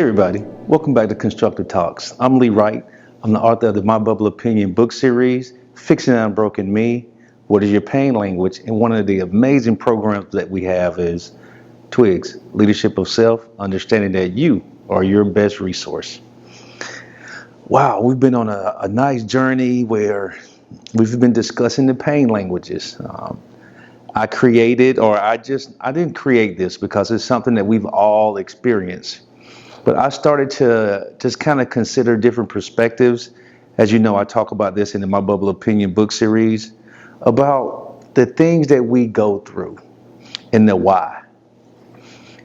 Hey everybody, welcome back to Constructive Talks. I'm Wright. I'm the author of the My Bubble Opinion book series, Fixing Unbroken Me, What is Your Pain Language? And one of the amazing programs that we have is TWIG's Leadership of Self, understanding that you are your best resource. Wow, we've been on a nice journey where we've been discussing the pain languages. I didn't create this because it's something that we've all experienced. But I started to just kind of consider different perspectives. As you know, I talk about this in the My Bubble Opinion book series about the things that we go through and the why.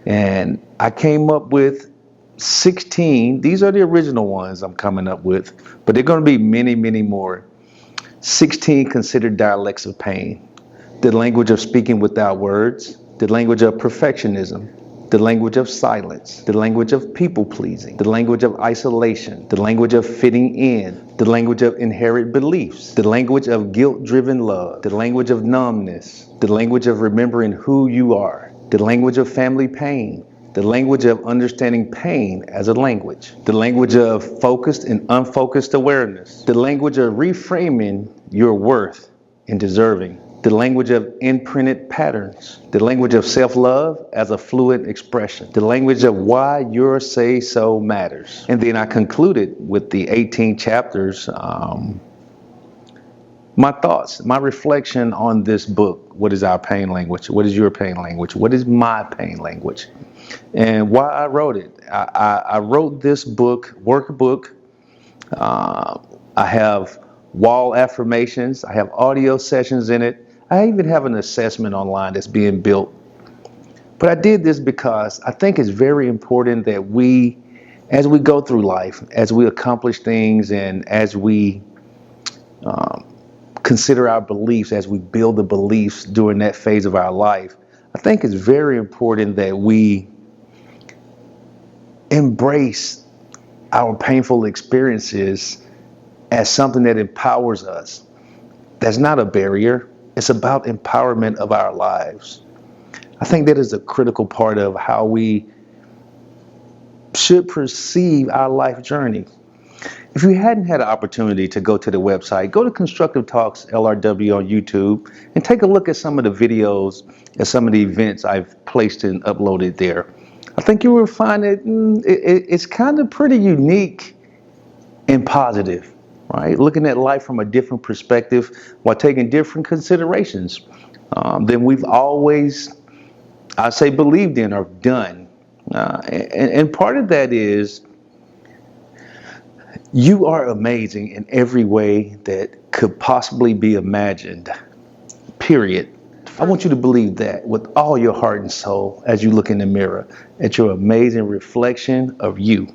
And I came up with 16. These are the original ones I'm coming up with, but there are going to be many, many more. 16 considered dialects of pain. The language of speaking without words, the language of perfectionism, the language of silence, the language of people-pleasing, the language of isolation, the language of fitting in, the language of inherent beliefs, the language of guilt-driven love, the language of numbness, the language of remembering who you are, the language of family pain, the language of understanding pain as a language, the language of focused and unfocused awareness, the language of reframing your worth and deserving, the language of imprinted patterns, the language of self-love as a fluid expression, the language of why your say-so matters. And then I concluded with the 18 chapters, my thoughts, my reflection on this book. What is our pain language? What is your pain language? What is my pain language? And why I wrote it. I wrote this book, workbook. I have wall affirmations. I have audio sessions in it. I even have an assessment online that's being built. But I did this because I think it's very important that we, as we go through life, as we accomplish things, and as we consider our beliefs, as we build the beliefs during that phase of our life, I think it's very important that we embrace our painful experiences as something that empowers us. That's not a barrier. It's about empowerment of our lives. I think that is a critical part of how we should perceive our life journey. If you hadn't had an opportunity to go to the website, go to Constructive Talks LRW on YouTube and take a look at some of the videos and some of the events I've placed and uploaded there. I think you will find that it's kind of pretty unique and positive. Right? Looking at life from a different perspective while taking different considerations than we've always, I say, believed in or done. And part of that is you are amazing in every way that could possibly be imagined, period. I want you to believe that with all your heart and soul as you look in the mirror at your amazing reflection of you.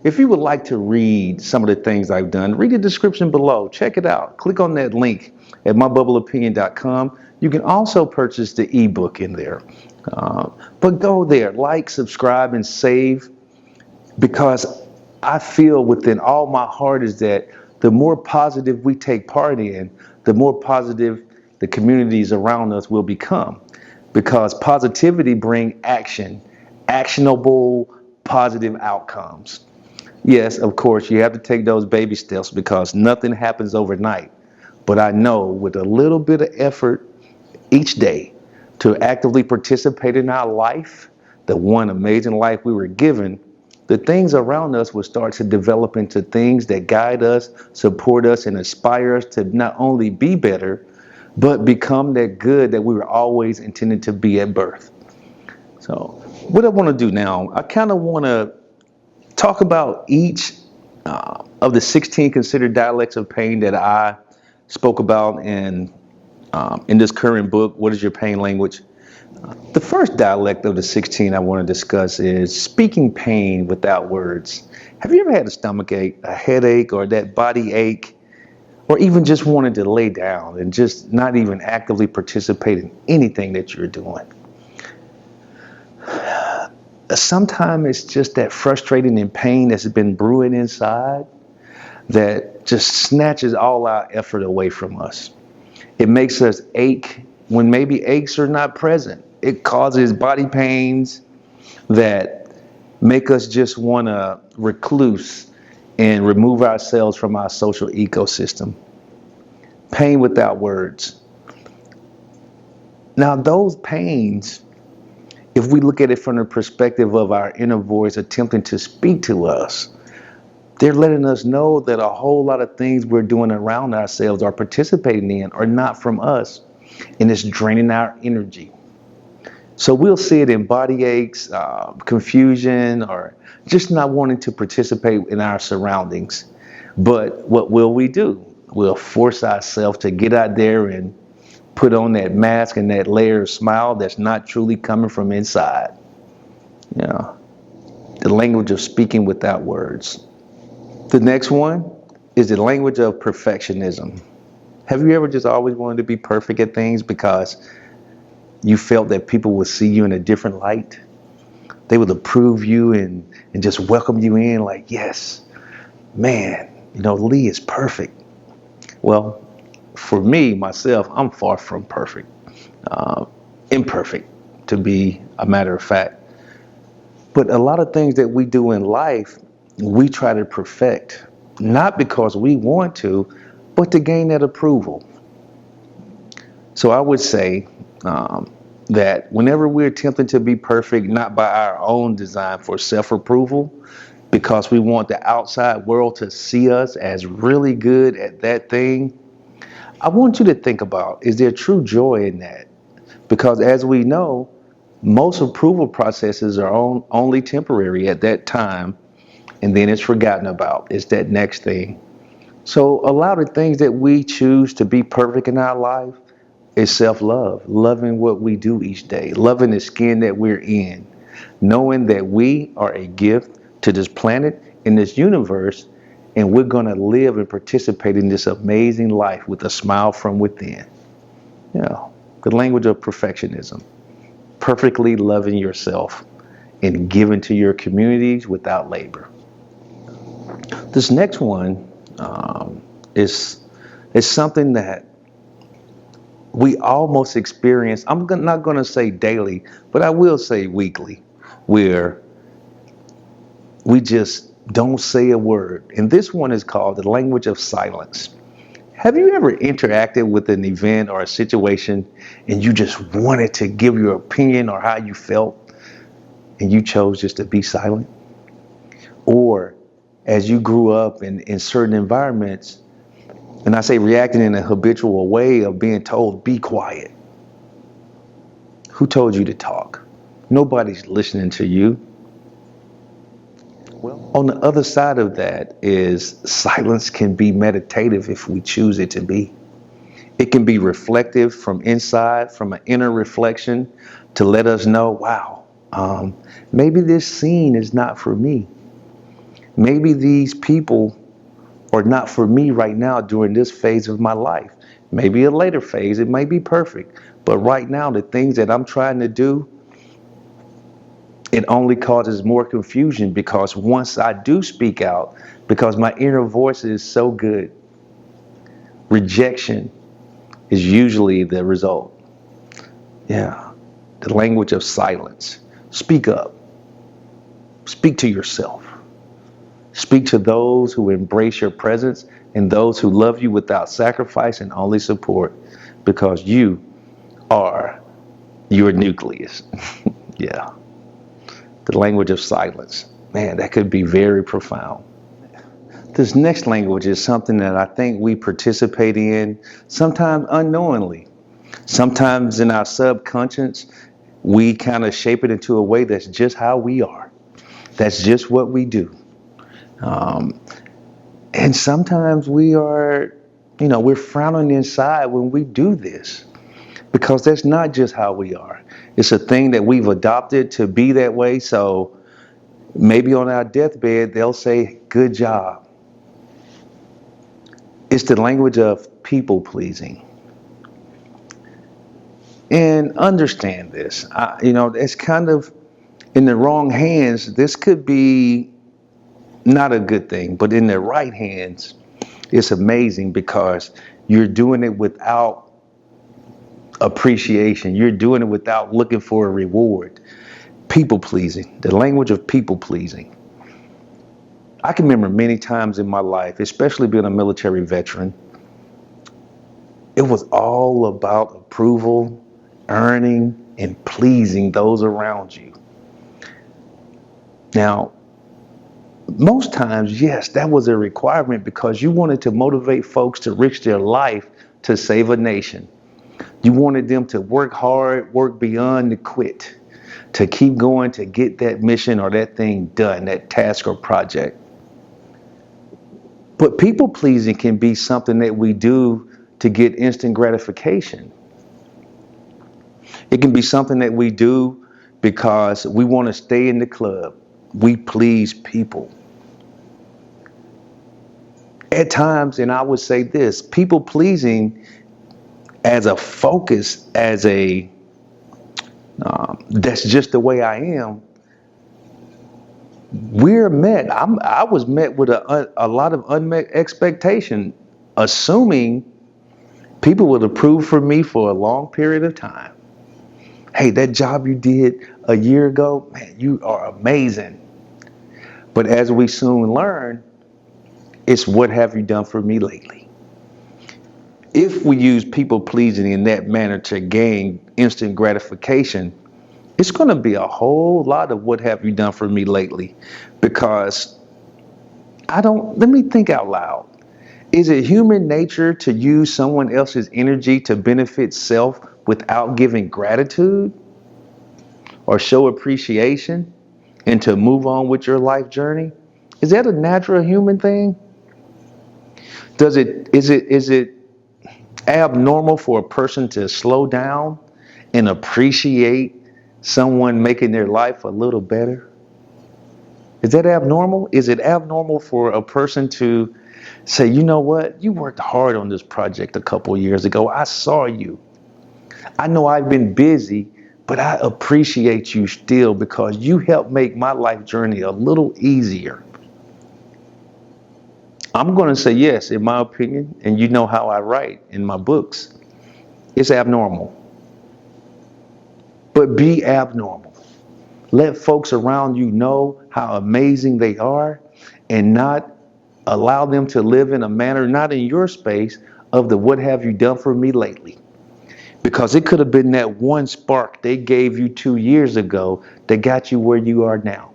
If you would like to read some of the things I've done, read the description below. Check it out. Click on that link at mybubbleopinion.com. You can also purchase the ebook in there. But go there, like, subscribe, and save, because I feel within all my heart is that the more positive we take part in, the more positive the communities around us will become. Because positivity brings action, actionable, positive outcomes. Yes, of course, you have to take those baby steps because nothing happens overnight. But I know with a little bit of effort each day to actively participate in our life, the one amazing life we were given, the things around us will start to develop into things that guide us, support us, and inspire us to not only be better, but become that good that we were always intended to be at birth. So what I want to do now, I kind of want to talk about each of the 16 considered dialects of pain that I spoke about in this current book, What is Your Pain Language? The first dialect of the 16 I want to discuss is speaking pain without words. Have you ever had a stomach ache, a headache, or that body ache, or even just wanted to lay down and just not even actively participate in anything that you're doing? Sometimes it's just that frustrating and pain that's been brewing inside that just snatches all our effort away from us. It makes us ache when maybe aches are not present. It causes body pains that make us just want to recluse and remove ourselves from our social ecosystem. Pain without words. Now, those pains, if we look at it from the perspective of our inner voice attempting to speak to us, they're letting us know that a whole lot of things we're doing around ourselves or participating in are not from us, and it's draining our energy. So we'll see it in body aches, confusion, or just not wanting to participate in our surroundings. But what will we do? We'll force ourselves to get out there and put on that mask and that layer of smile that's not truly coming from inside. You know, the language of speaking without words. The next one is the language of perfectionism. Have you ever just always wanted to be perfect at things because you felt that people would see you in a different light? They would approve you and just welcome you in like, yes, man, Lee is perfect. Well, for me, myself, I'm far from perfect. Imperfect, to be a matter of fact. But a lot of things that we do in life, we try to perfect, not because we want to, but to gain that approval. So I would say that whenever we're attempting to be perfect, not by our own design for self-approval, because we want the outside world to see us as really good at that thing, I want you to think about, is there true joy in that? Because as we know, most approval processes are only temporary at that time, and then it's forgotten about. It's that next thing. So a lot of things that we choose to be perfect in our life is self-love, loving what we do each day, loving the skin that we're in, knowing that we are a gift to this planet, in this universe, and we're going to live and participate in this amazing life with a smile from within. The language of perfectionism. Perfectly loving yourself and giving to your communities without labor. This next one is something that we almost experience. I'm not going to say daily, but I will say weekly, where we just don't say a word. And this one is called the language of silence. Have you ever interacted with an event or a situation and you just wanted to give your opinion or how you felt and you chose just to be silent? Or as you grew up in certain environments, and I say reacting in a habitual way of being told, be quiet. Who told you to talk? Nobody's listening to you. Well, on the other side of that is silence can be meditative if we choose it to be. It can be reflective from inside, from an inner reflection, to let us know, wow, maybe this scene is not for me. Maybe these people are not for me right now during this phase of my life. Maybe a later phase, it may be perfect. But right now, the things that I'm trying to do, it only causes more confusion, because once I do speak out, because my inner voice is so good, rejection is usually the result. The language of silence. Speak up. Speak to yourself. Speak to those who embrace your presence and those who love you without sacrifice and only support, because you are your nucleus. The language of silence. Man, that could be very profound. This next language is something that I think we participate in, sometimes unknowingly. Sometimes in our subconscious, we kind of shape it into a way that's just how we are. That's just what we do. And sometimes we are, we're frowning inside when we do this, because that's not just how we are. It's a thing that we've adopted to be that way. So maybe on our deathbed, they'll say, good job. It's the language of people pleasing. And understand this, it's kind of in the wrong hands. This could be not a good thing, but in the right hands, it's amazing, because you're doing it without appreciation. You're doing it without looking for a reward. People pleasing, the language of people pleasing. I can remember many times in my life, especially being a military veteran, it was all about approval, earning, and pleasing those around you. Now, most times, yes, that was a requirement because you wanted to motivate folks to risk their life to save a nation. You wanted them to work hard, work beyond the quit, to keep going to get that mission or that thing done, that task or project. But people pleasing can be something that we do to get instant gratification. It can be something that we do because we want to stay in the club. We please people. At times, and I would say this, people pleasing as a focus, as a that's just the way I am. I was met with a lot of unmet expectation, assuming people would approve for me for a long period of time. Hey, that job you did a year ago, man, you are amazing. But as we soon learn, it's what have you done for me lately? If we use people pleasing in that manner to gain instant gratification, it's going to be a whole lot of what have you done for me lately? Because let me think out loud. Is it human nature to use someone else's energy to benefit self without giving gratitude or show appreciation and to move on with your life journey? Is that a natural human thing? Is it abnormal for a person to slow down and appreciate someone making their life a little better? Is that abnormal? Is it abnormal for a person to say, you know what, you worked hard on this project a couple years ago. I saw you. I know I've been busy, but I appreciate you still because you helped make my life journey a little easier. I'm going to say yes, in my opinion, and you know how I write in my books. It's abnormal. But be abnormal. Let folks around you know how amazing they are and not allow them to live in a manner, not in your space, of the what have you done for me lately. Because it could have been that one spark they gave you 2 years ago that got you where you are now.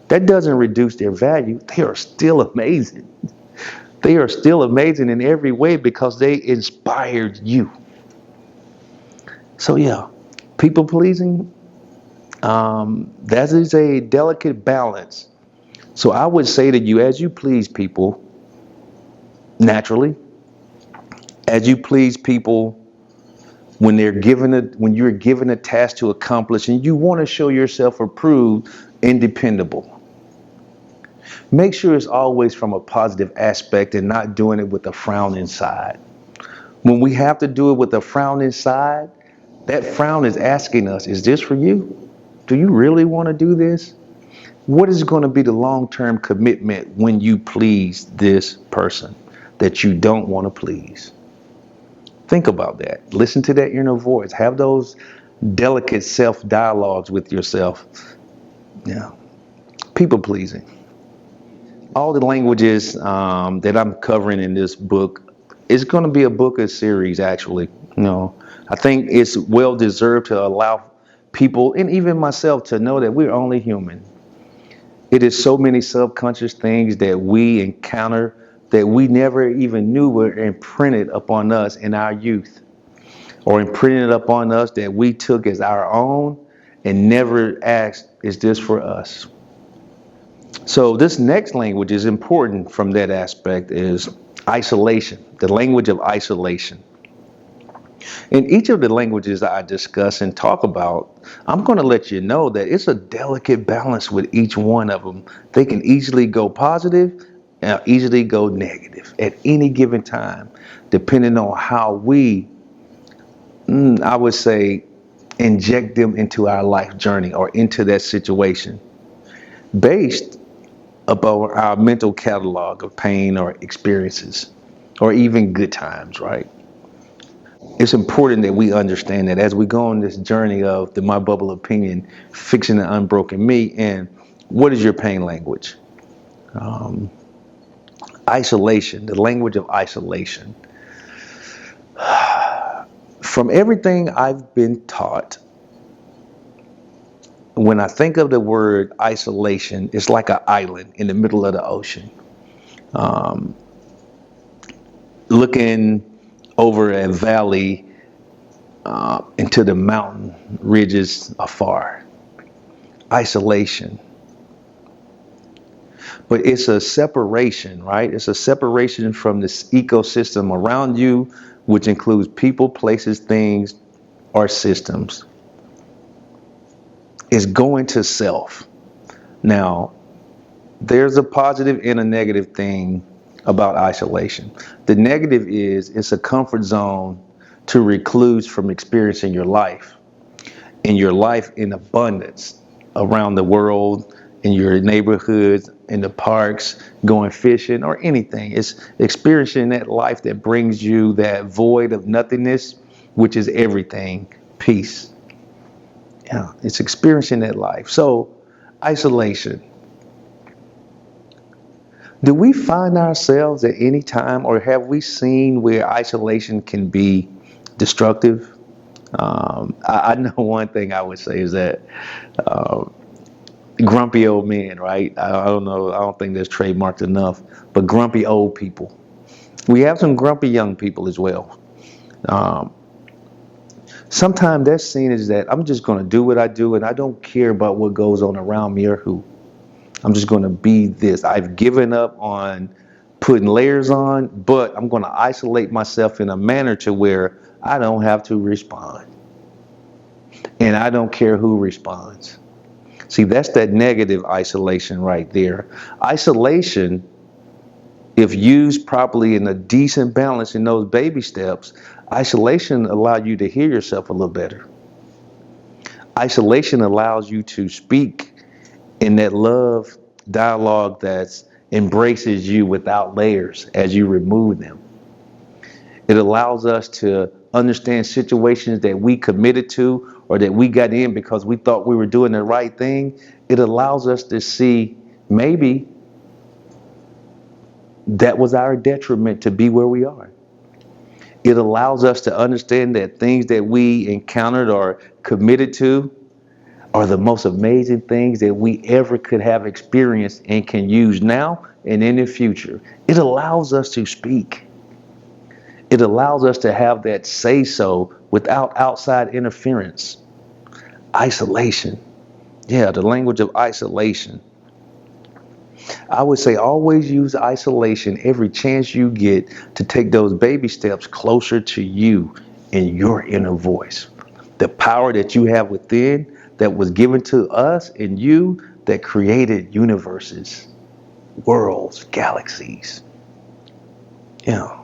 That doesn't reduce their value. They are still amazing. They are still amazing in every way because they inspired you. So yeah, people pleasing, that is a delicate balance. So I would say to you, as you please people naturally, as you please people when you're given a task to accomplish and you want to show yourself approved and dependable. Make sure it's always from a positive aspect and not doing it with a frown inside. When we have to do it with a frown inside, that frown is asking us, is this for you? Do you really want to do this? What is going to be the long-term commitment when you please this person that you don't want to please? Think about that. Listen to that inner voice. Have those delicate self-dialogues with yourself. Yeah. People pleasing. All the languages that I'm covering in this book is going to be a book of series, actually. I think it's well deserved to allow people and even myself to know that we're only human. It is so many subconscious things that we encounter that we never even knew were imprinted upon us in our youth, or imprinted upon us that we took as our own and never asked, is this for us? So this next language is important from that aspect, is isolation, the language of isolation. In each of the languages I discuss and talk about, I'm going to let you know that it's a delicate balance with each one of them. They can easily go positive and easily go negative at any given time, depending on how we, I would say, inject them into our life journey or into that situation, based upon our mental catalog of pain or experiences, or even good times, right? it's important that we understand that as we go on this journey of the My Bubble Opinion, fixing the unbroken me, and what is your pain language? Isolation, the language of isolation. From everything I've been taught, when I think of the word isolation, it's like an island in the middle of the ocean. Looking over a valley into the mountain ridges afar. Isolation. But it's a separation, right? It's a separation from this ecosystem around you, which includes people, places, things, or systems. It's going to self. Now, there's a positive and a negative thing about isolation. The negative is it's a comfort zone to recluse from experiencing your life, and your life in abundance around the world, in your neighborhoods, in the parks, going fishing, or anything. It's experiencing that life that brings you that void of nothingness, which is everything, peace. Yeah, it's experiencing that life. So, isolation. Do we find ourselves at any time, or have we seen where isolation can be destructive? I know one thing I would say is that grumpy old men, right? I don't know. I don't think that's trademarked enough, but grumpy old people. We have some grumpy young people as well. Sometimes that's seen as that I'm just going to do what I do, and I don't care about what goes on around me or who. I'm just going to be this. I've given up on putting layers on, but I'm going to isolate myself in a manner to where I don't have to respond. And I don't care who responds. See, that's that negative isolation right there. Isolation, if used properly in a decent balance in those baby steps, isolation allows you to hear yourself a little better. Isolation allows you to speak in that love dialogue that embraces you without layers as you remove them. It allows us to understand situations that we committed to or that we got in because we thought we were doing the right thing. It allows us to see maybe that was our detriment to be where we are. It allows us to understand that things that we encountered or committed to are the most amazing things that we ever could have experienced and can use now and in the future. It allows us to speak. It allows us to have that say-so without outside interference. Isolation. Yeah, the language of isolation. I would say always use isolation every chance you get to take those baby steps closer to you and your inner voice. The power that you have within that was given to us and you that created universes, worlds, galaxies. Yeah.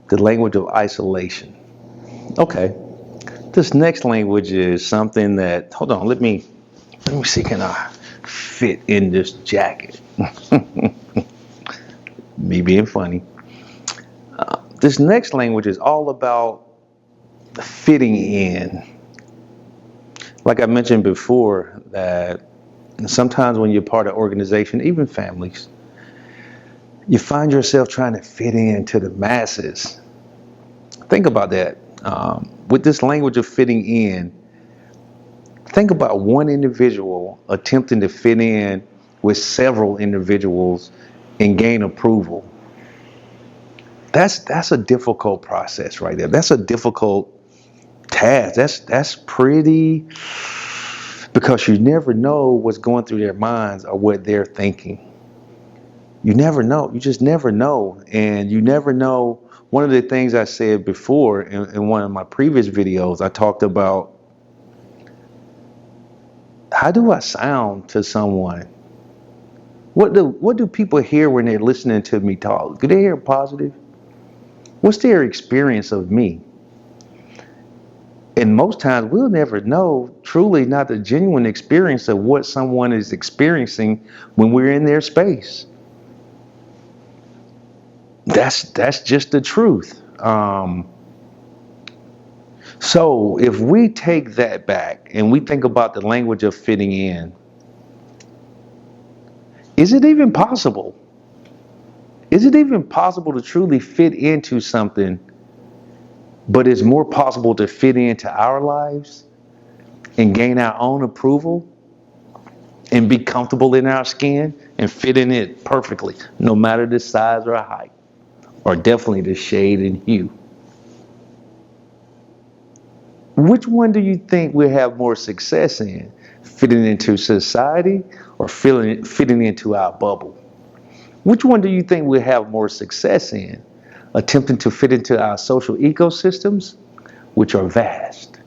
The language of isolation. Okay. This next language is something that, hold on, let me see, can I fit in this jacket? Me being funny. This next language is all about fitting in. Like I mentioned before, that sometimes when you're part of organization, even families, you find yourself trying to fit into the masses. Think about that. With this language of fitting in, think about one individual attempting to fit in with several individuals and gain approval. That's a difficult process right there. That's a difficult task. That's pretty, because you never know what's going through their minds or what they're thinking. You never know. You just never know. And you never know. One of the things I said before in one of my previous videos, I talked about, how do I sound to someone? What do people hear when they're listening to me talk? Do they hear positive? What's their experience of me? And most times we'll never know, truly not the genuine experience of what someone is experiencing when we're in their space. That's just the truth. So if we take that back and we think about the language of fitting in, is it even possible? Is it even possible to truly fit into something, but it's more possible to fit into our lives and gain our own approval and be comfortable in our skin and fit in it perfectly, no matter the size or height, or definitely the shade and hue? Which one do you think we'll have more success in? Fitting into society or fitting into our bubble? Which one do you think we'll have more success in? Attempting to fit into our social ecosystems, which are vast,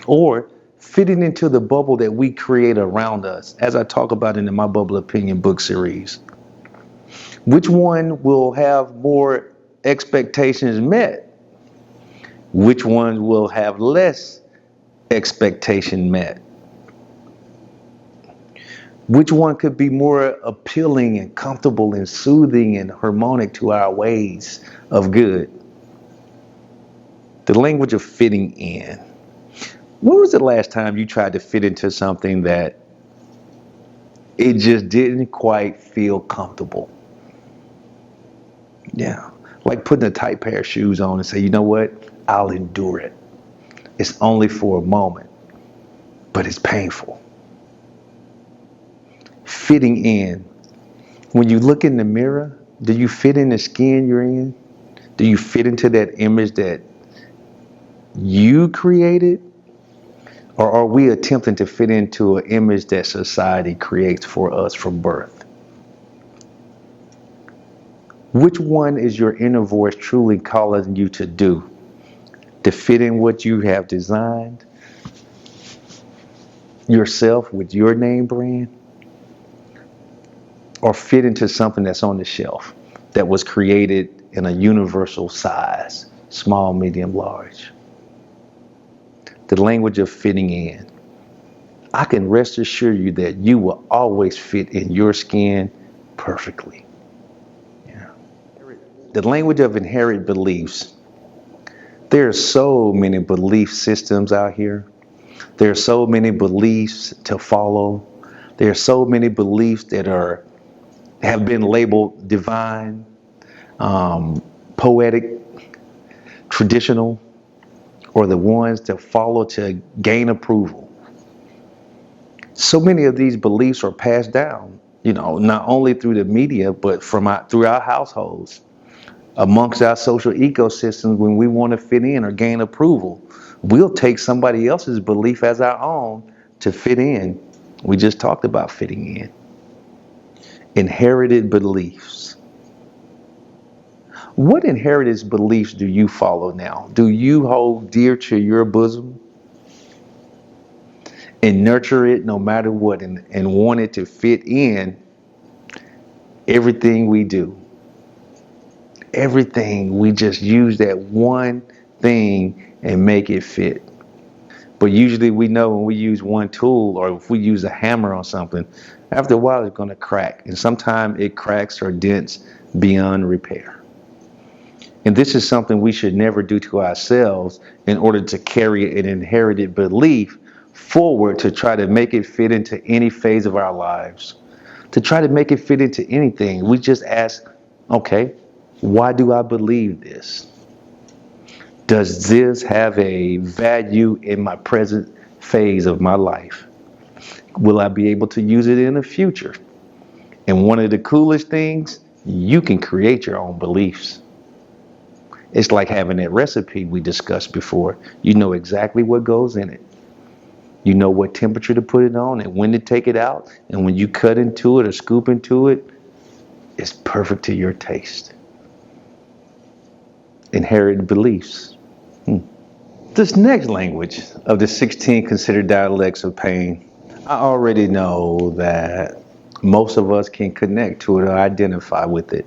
or fitting into the bubble that we create around us, as I talk about in the My Bubble Opinion book series? Which one will have more expectations met? Which ones will have less expectation met? Which one could be more appealing and comfortable and soothing and harmonic to our ways of good? The language of fitting in. When was the last time you tried to fit into something that it just didn't quite feel comfortable? Yeah, like putting a tight pair of shoes on and say, you know what? I'll endure it. It's only for a moment, but it's painful. Fitting in. When you look in the mirror, do you fit in the skin you're in? Do you fit into that image that you created? Or are we attempting to fit into an image that society creates for us from birth? Which one is your inner voice truly calling you to do? To fit in what you have designed yourself with your name brand? Or fit into something that's on the shelf that was created in a universal size, small, medium, large? The language of fitting in. I can rest assure you that you will always fit in your skin perfectly. Yeah. The language of inherent beliefs. There are so many belief systems out here. There are so many beliefs to follow. There are so many beliefs that have been labeled divine, poetic, traditional, or the ones to follow to gain approval. So many of these beliefs are passed down, not only through the media, but through our households, amongst our social ecosystems. When we want to fit in or gain approval, we'll take somebody else's belief as our own to fit in. We just talked about fitting in. Inherited beliefs. What inherited beliefs do you follow now? Do you hold dear to your bosom and nurture it no matter what, and want it to fit in everything we do? Everything, we just use that one thing and make it fit. But usually we know when we use one tool, or if we use a hammer on something, after a while it's going to crack. And sometimes it cracks or dents beyond repair. And this is something we should never do to ourselves in order to carry an inherited belief forward to try to make it fit into any phase of our lives. To try to make it fit into anything. We just ask, okay, why do I believe this? Does this have a value in my present phase of my life? Will I be able to use it in the future? And one of the coolest things, you can create your own beliefs. It's like having that recipe we discussed before. You know exactly what goes in it. You know what temperature to put it on and when to take it out. And when you cut into it or scoop into it, it's perfect to your taste. Inherited beliefs. This next language of the 16 considered dialects of pain, I already know that most of us can connect to it or identify with it.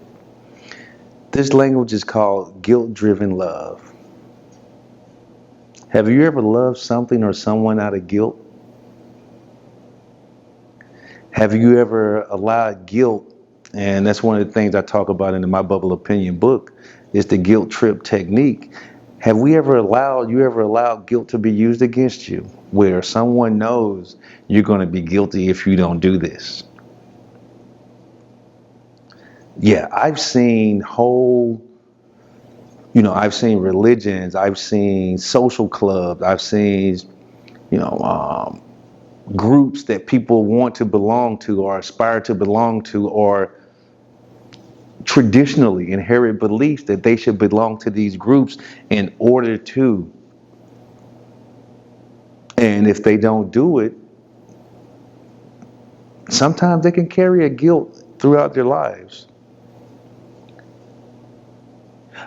This language is called guilt-driven love. Have you ever loved something or someone out of guilt? Have you ever allowed guilt And that's one of the things I talk about in my Bubble Opinion book is the guilt trip technique. Have you ever allowed guilt to be used against you, where someone knows you're going to be guilty if you don't do this? Yeah, I've seen I've seen religions, I've seen social clubs, I've seen, groups that people want to belong to or aspire to belong to, or traditionally inherit beliefs that they should belong to these groups in order to. And if they don't do it, sometimes they can carry a guilt throughout their lives.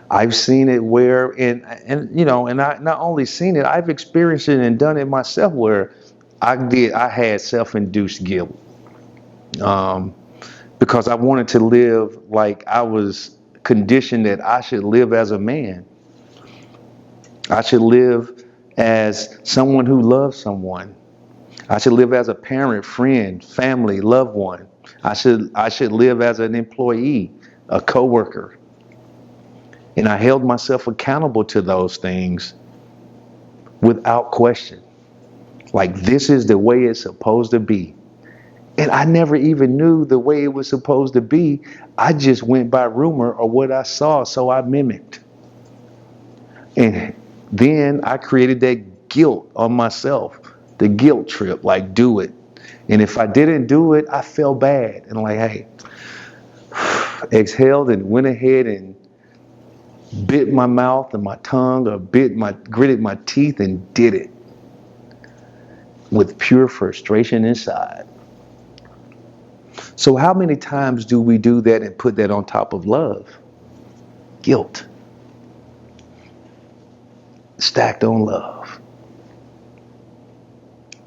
I've seen it where, and I not only seen it, I've experienced it and done it myself, where I had self-induced guilt, because I wanted to live like I was conditioned that I should live as a man. I should live as someone who loves someone. I should live as a parent, friend, family, loved one. I should live as an employee, a coworker. And I held myself accountable to those things without question. Like, this is the way it's supposed to be. And I never even knew the way it was supposed to be. I just went by rumor or what I saw, so I mimicked. And then I created that guilt on myself, the guilt trip, like, do it. And if I didn't do it, I felt bad. And like, hey, exhaled and went ahead and bit my mouth and my tongue, or gritted my teeth and did it with pure frustration inside. So how many times do we do that and put that on top of love? Guilt. Stacked on love.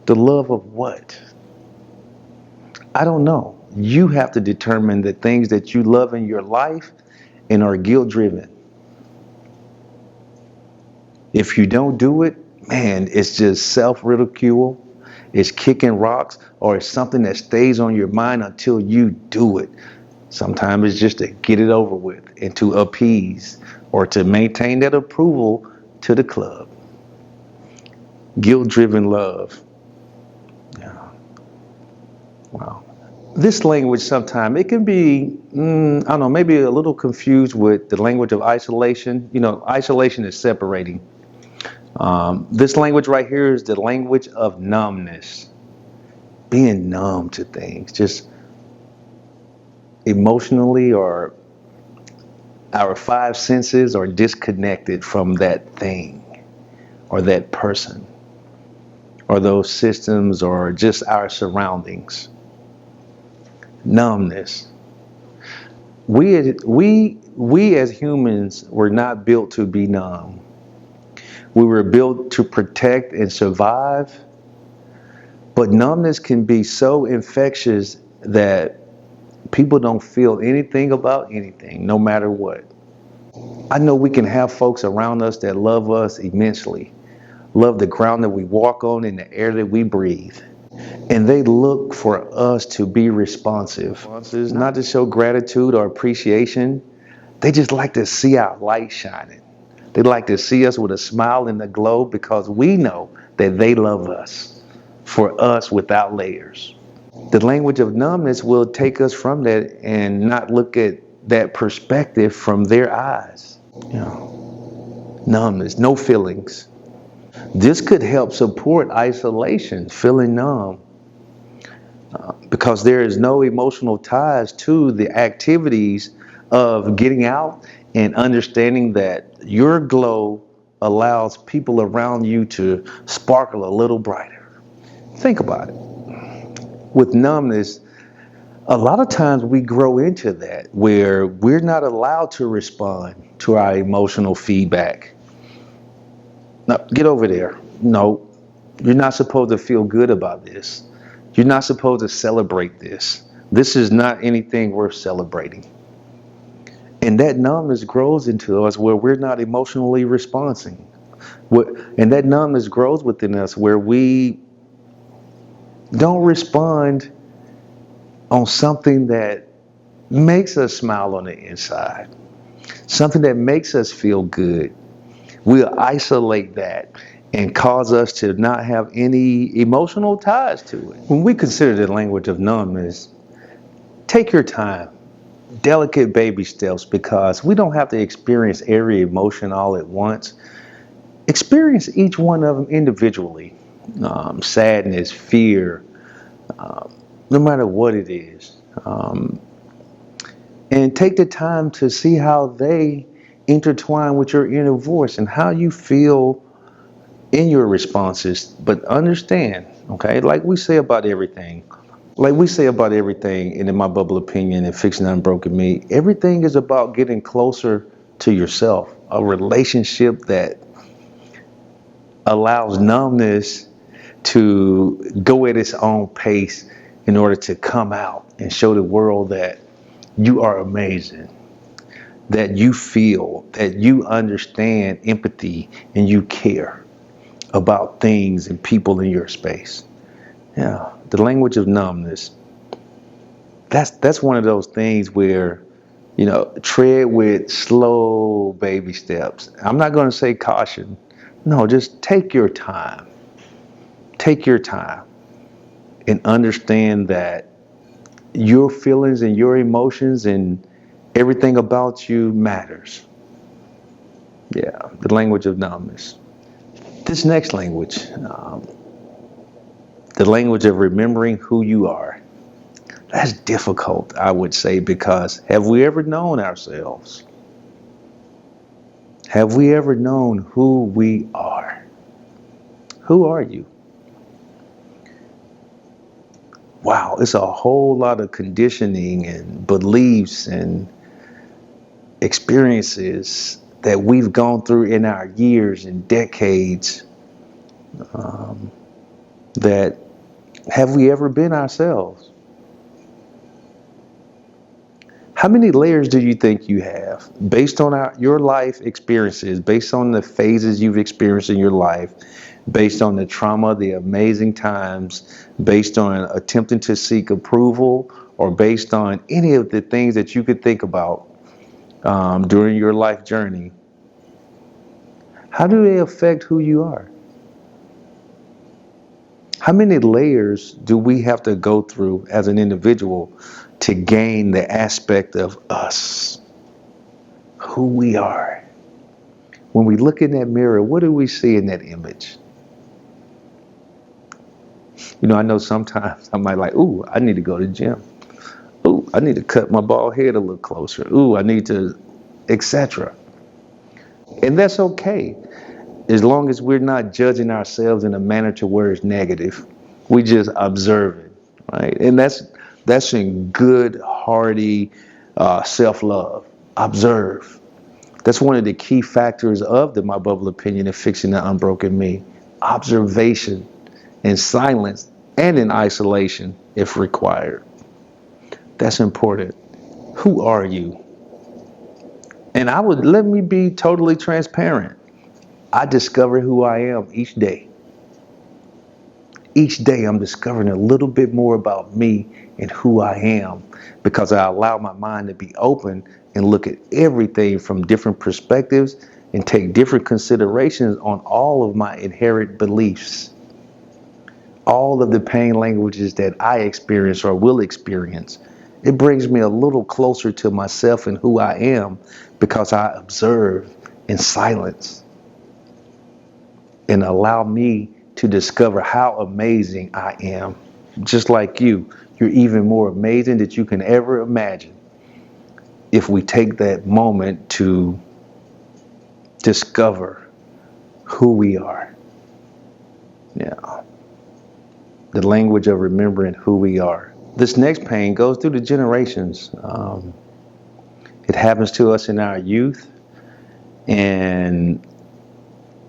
The love of what? I don't know. You have to determine the things that you love in your life and are guilt driven. If you don't do it, man, it's just self-ridicule, it's kicking rocks, or it's something that stays on your mind until you do it. Sometimes it's just to get it over with and to appease or to maintain that approval to the club. Guilt-driven love. Yeah. Wow. This language sometimes, it can be, I don't know, maybe a little confused with the language of isolation. Isolation is separating. This language right here is the language of numbness. Being numb to things, just emotionally, or our five senses are disconnected from that thing or that person or those systems or just our surroundings. Numbness. We as humans were not built to be numb. We were built to protect and survive, but numbness can be so infectious that people don't feel anything about anything, no matter what. I know we can have folks around us that love us immensely, love the ground that we walk on and the air that we breathe. And they look for us to be responsive, not to show gratitude or appreciation. They just like to see our light shining. They like to see us with a smile in the glow, because we know that they love us, for us without layers. The language of numbness will take us from that and not look at that perspective from their eyes. Numbness, no feelings. This could help support isolation, feeling numb, because there is no emotional ties to the activities of getting out and understanding that your glow allows people around you to sparkle a little brighter. Think about it. With numbness, a lot of times we grow into that, where we're not allowed to respond to our emotional feedback. No, get over there. No, you're not supposed to feel good about this. You're not supposed to celebrate this. This is not anything worth celebrating. And that numbness grows into us where we're not emotionally responding. And that numbness grows within us where we don't respond on something that makes us smile on the inside, something that makes us feel good, we'll isolate that and cause us to not have any emotional ties to it. When we consider the language of numbness, take your time, delicate baby steps, because we don't have to experience every emotion all at once. Experience each one of them individually. Sadness, fear, no matter what it is. And take the time to see how they intertwine with your inner voice and how you feel in your responses. But understand, okay, like we say about everything in My Bubble Opinion and Fixing Unbroken Me, everything is about getting closer to yourself, a relationship that allows numbness to go at its own pace in order to come out and show the world that you are amazing, that you feel, that you understand empathy, and you care about things and people in your space. Yeah, the language of numbness. That's one of those things where, tread with slow baby steps. I'm not going to say caution. No, just take your time. Take your time and understand that your feelings and your emotions and everything about you matters. Yeah, the language of numbness. This next language, the language of remembering who you are. That's difficult, I would say, because have we ever known ourselves? Have we ever known who we are? Who are you? Wow, it's a whole lot of conditioning and beliefs and experiences that we've gone through in our years and decades, that have we ever been ourselves? How many layers do you think you have based on your life experiences, based on the phases you've experienced in your life, based on the trauma, the amazing times, based on attempting to seek approval, or based on any of the things that you could think about during your life journey? How do they affect who you are? How many layers do we have to go through as an individual to gain the aspect of us, who we are? When we look in that mirror, what do we see in that image? I know sometimes I might like, ooh, I need to go to the gym. Ooh, I need to cut my bald head a little closer. Ooh, I need to, etc. And that's okay, as long as we're not judging ourselves in a manner to where it's negative. We just observe it, right? And that's in good, hearty self-love. Observe. That's one of the key factors of the My Bubble Opinion and Fixing the Unbroken Me. Observation in silence and in isolation if required. That's important. Who are you? And let me be totally transparent. I discover who I am each day. Each day I'm discovering a little bit more about me and who I am, because I allow my mind to be open and look at everything from different perspectives and take different considerations on all of my inherent beliefs. All of the pain languages that I experience or will experience. It brings me a little closer to myself and who I am, because I observe in silence and allow me to discover how amazing I am. Just like you're even more amazing than you can ever imagine if we take that moment to discover who we are. Yeah. The language of remembering who we are. This next pain goes through the generations. It happens to us in our youth, and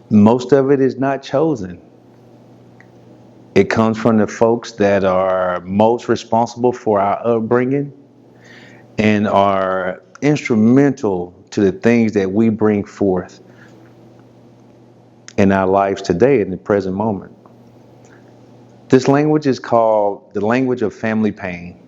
most of it is not chosen. It comes from the folks that are most responsible for our upbringing and are instrumental to the things that we bring forth in our lives today, in the present moment. This language is called the language of family pain.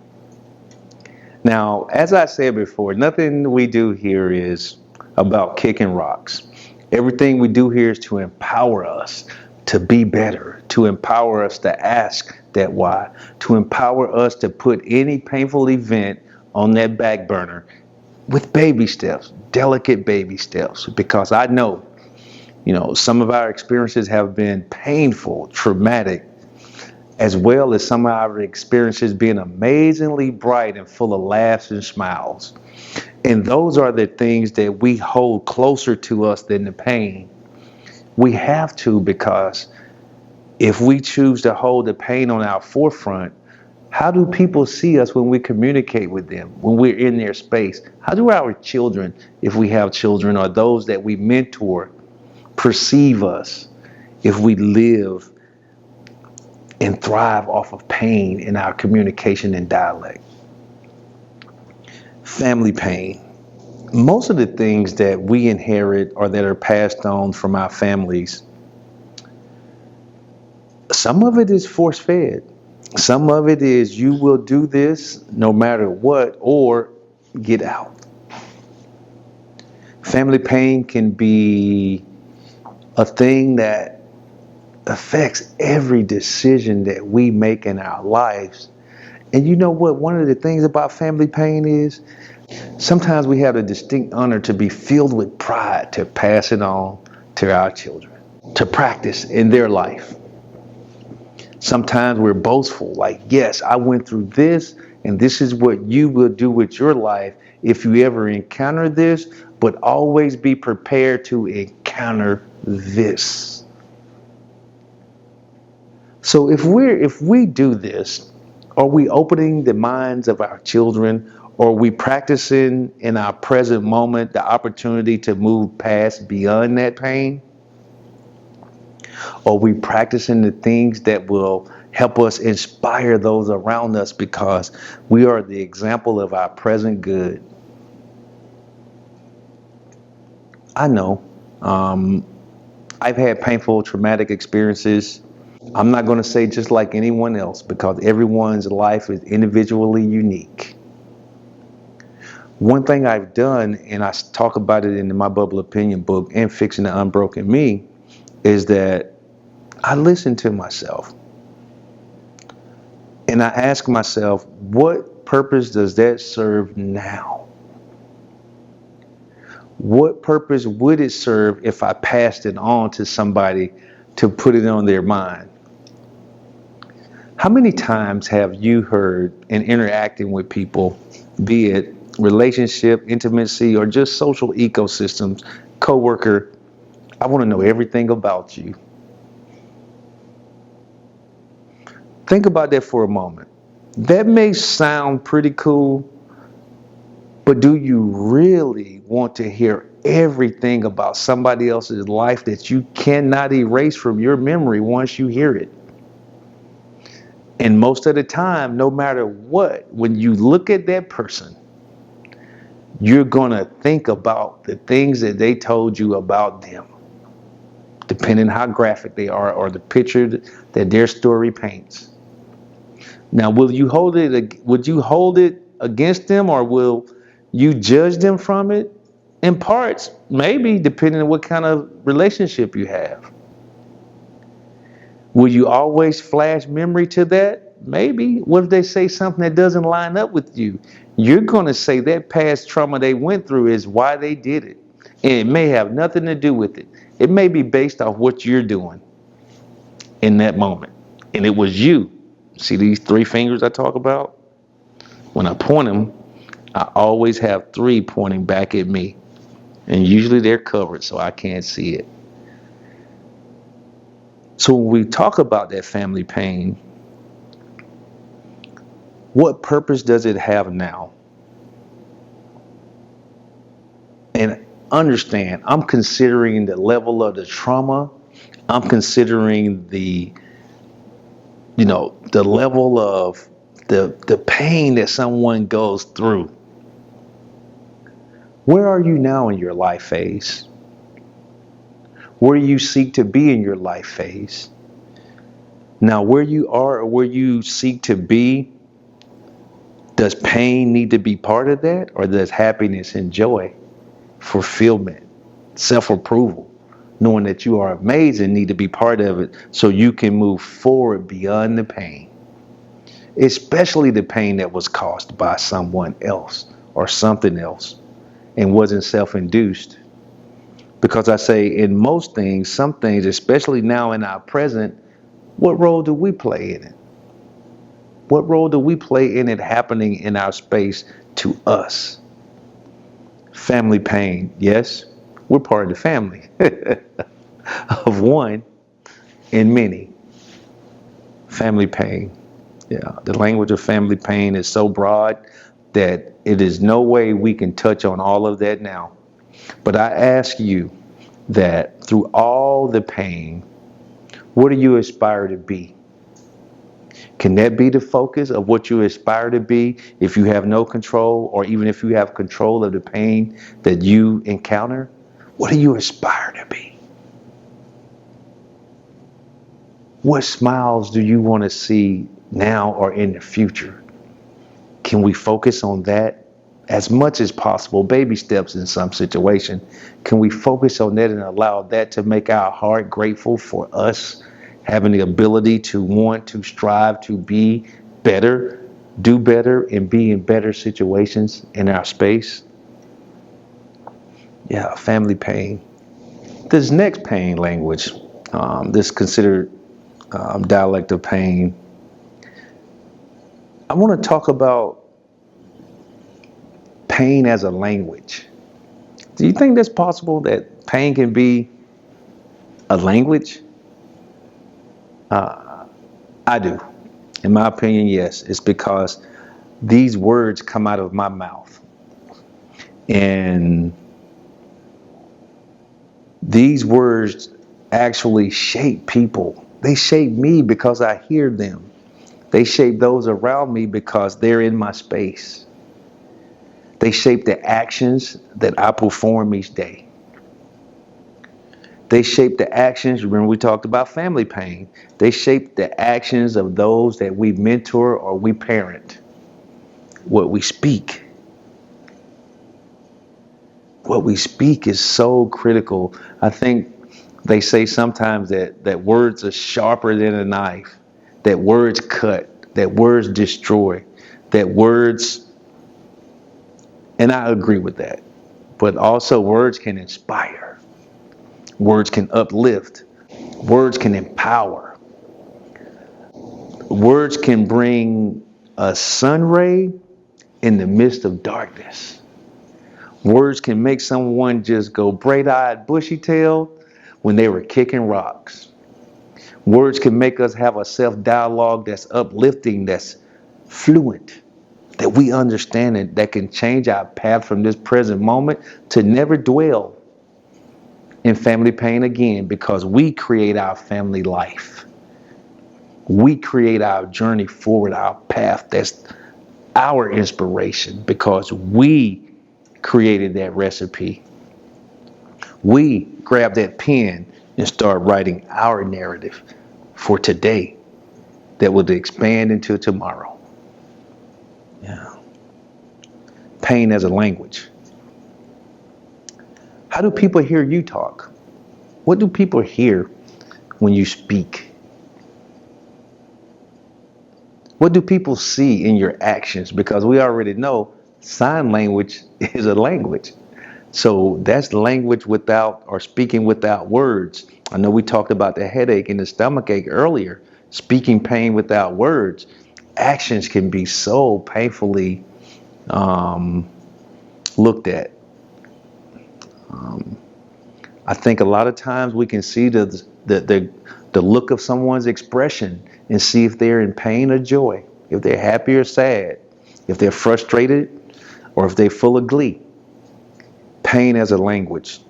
Now, as I said before, nothing we do here is about kicking rocks. Everything we do here is to empower us to be better, to empower us to ask that why, to empower us to put any painful event on that back burner with baby steps, delicate baby steps, because I know, some of our experiences have been painful, traumatic, as well as some of our experiences being amazingly bright and full of laughs and smiles. And those are the things that we hold closer to us than the pain. We have to, because if we choose to hold the pain on our forefront, how do people see us when we communicate with them, when we're in their space? How do our children, if we have children, or those that we mentor, perceive us if we live and thrive off of pain in our communication and dialect? Family pain. Most of the things that we inherit or that are passed on from our families, some of it is force-fed. Some of it is you will do this no matter what, or get out. Family pain can be a thing that affects every decision that we make in our lives. And you know what? One of the things about family pain is sometimes we have the distinct honor to be filled with pride to pass it on to our children, to practice in their life. Sometimes we're boastful, like, yes, I went through this, and this is what you will do with your life if you ever encounter this, but always be prepared to encounter this. So if we do this, are we opening the minds of our children? Or are we practicing in our present moment the opportunity to move past beyond that pain? Are we practicing the things that will help us inspire those around us, because we are the example of our present good? I know. I've had painful, traumatic experiences. I'm not going to say just like anyone else, because everyone's life is individually unique. One thing I've done, and I talk about it in my Bubble Opinion book and Fixing the Unbroken Me, is that I listen to myself. And I ask myself, what purpose does that serve now? What purpose would it serve if I passed it on to somebody to put it on their mind? How many times have you heard in interacting with people, be it relationship, intimacy, or just social ecosystems, coworker, I want to know everything about you? Think about that for a moment. That may sound pretty cool, but do you really want to hear everything about somebody else's life that you cannot erase from your memory once you hear it? And most of the time, no matter what, when you look at that person, you're going to think about the things that they told you about them, depending how graphic they are or the picture that their story paints. Now, would you hold it against them, or will you judge them from it? In parts, maybe, depending on what kind of relationship you have. Will you always flash memory to that? Maybe. What if they say something that doesn't line up with you? You're going to say that past trauma they went through is why they did it. And it may have nothing to do with it. It may be based off what you're doing in that moment. And it was you. See these 3 fingers I talk about? When I point them, I always have 3 pointing back at me. And usually they're covered so I can't see it. So when we talk about that family pain, what purpose does it have now? And understand, I'm considering the level of the trauma. I'm considering the level of the pain that someone goes through. Where are you now in your life phase? Where do you seek to be in your life phase? Now, where you are or where you seek to be, Does pain need to be part of that, or does happiness and joy, fulfillment, self-approval, knowing that you are amazing, need to be part of it so you can move forward beyond the pain, especially the pain that was caused by someone else or something else and wasn't self-induced? Because I say in most things, some things, especially now in our present, what role do we play in it? What role do we play in it happening in our space to us? Family pain, yes, we're part of the family of one in many. Family pain. Yeah, the language of family pain is so broad that it is no way we can touch on all of that now. But I ask you that through all the pain, what do you aspire to be? Can that be the focus of what you aspire to be if you have no control, or even if you have control of the pain that you encounter? What do you aspire to be? What smiles do you want to see now or in the future? Can we focus on that as much as possible? Baby steps in some situation. Can we focus on that and allow that to make our heart grateful for us having the ability to want to strive to be better, do better, and be in better situations in our space? Yeah, family pain. This next pain language, this considered dialect of pain, I want to talk about pain as a language. Do you think that's possible, that pain can be a language? I do. In my opinion, yes. It's because these words come out of my mouth. And these words actually shape people. They shape me because I hear them. They shape those around me because they're in my space. They shape the actions that I perform each day. They shape the actions, remember we talked about family pain. They shape the actions of those that we mentor or we parent. What we speak. What we speak is so critical. I think they say sometimes that words are sharper than a knife, that words cut, that words destroy, that words, and I agree with that, but also words can inspire. Words can uplift. Words can empower. Words can bring a sun ray in the midst of darkness. Words can make someone just go bright-eyed, bushy-tailed when they were kicking rocks. Words can make us have a self-dialogue that's uplifting, that's fluent, that we understand, and that can change our path from this present moment to never dwell in family pain again, because we create our family life. We create our journey forward, our path. That's our inspiration, because we created that recipe. We grab that pen and start writing our narrative for today that will expand into tomorrow. Yeah. Pain as a language. How do people hear you talk? What do people hear when you speak? What do people see in your actions? Because we already know sign language is a language. So that's language without, or speaking without words. I know we talked about the headache and the stomachache earlier. Speaking pain without words. Actions can be so painfully looked at. I think a lot of times we can see the look of someone's expression and see if they're in pain or joy, if they're happy or sad, if they're frustrated or if they're full of glee. Pain as a language.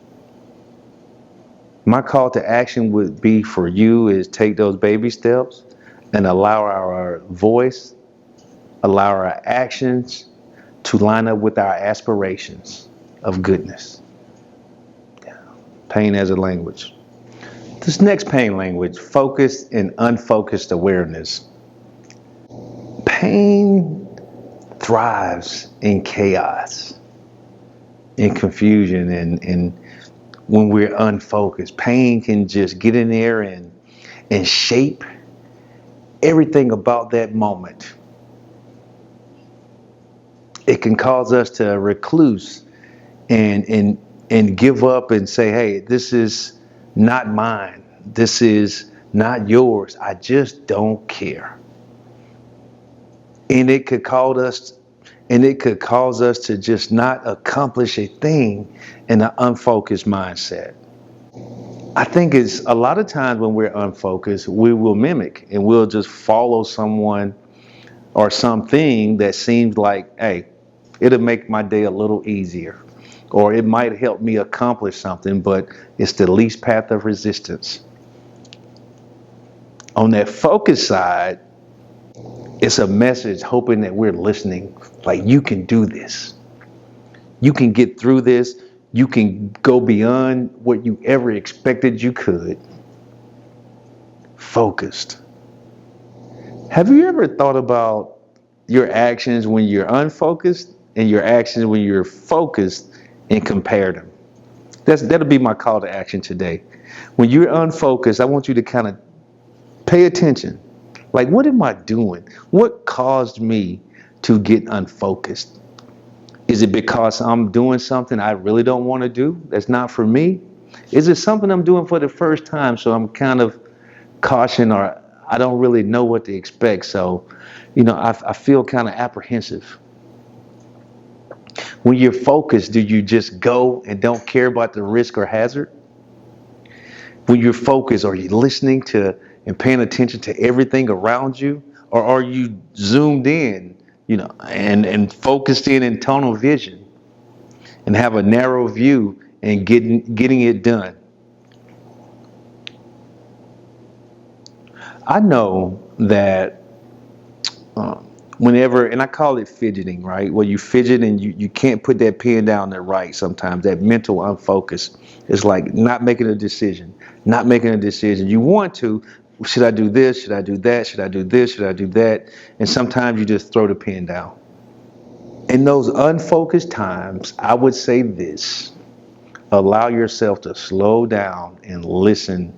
My call to action would be for you is take those baby steps and allow our voice, allow our actions to line up with our aspirations of goodness. Pain as a language. This next pain language, focused and unfocused awareness. Pain thrives in chaos, in confusion, and when we're unfocused. Pain can just get in there and shape everything about that moment. It can cause us to recluse and give up and say, hey, this is not mine. This is not yours. I just don't care. And it could cause us to just not accomplish a thing in an unfocused mindset. I think it's a lot of times when we're unfocused, we will mimic and we'll just follow someone or something that seems like, hey, it'll make my day a little easier, or it might help me accomplish something, but it's the least path of resistance. On that focus side, it's a message hoping that we're listening, like, you can do this. You can get through this. You can go beyond what you ever expected you could. Focused. Have you ever thought about your actions when you're unfocused and your actions when you're focused and compared them? That'll be my call to action today. When you're unfocused, I want you to kind of pay attention. Like, what am I doing? What caused me to get unfocused? Is it because I'm doing something I really don't want to do that's not for me? Is it something I'm doing for the first time, so I'm kind of caution, or I don't really know what to expect, so I feel kind of apprehensive? When you're focused, do you just go and don't care about the risk or hazard? When you're focused, are you listening to and paying attention to everything around you? Or are you zoomed in, and focused in tunnel vision and have a narrow view and getting it done? I know that whenever, and I call it fidgeting, right? Where you fidget and you can't put that pen down there right sometimes, that mental unfocus. It's like not making a decision. You want to, should I do this? Should I do that? Should I do this? Should I do that? And sometimes you just throw the pen down. In those unfocused times, I would say this: allow yourself to slow down and listen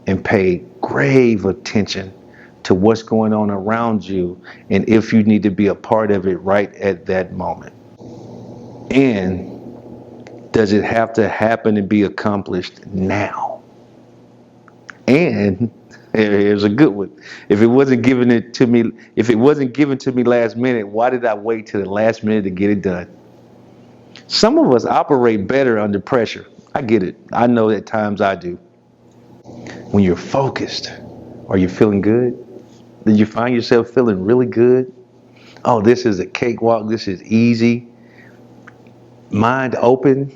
and pay grave attention to what's going on around you, and if you need to be a part of it right at that moment. And does it have to happen and be accomplished now? And here's a good one: if it wasn't given to me last minute, why did I wait till the last minute to get it done? Some of us operate better under pressure. I get it. I know at times I do. When you're focused, are you feeling good? Did you find yourself feeling really good? Oh, this is a cakewalk. This is easy. Mind open.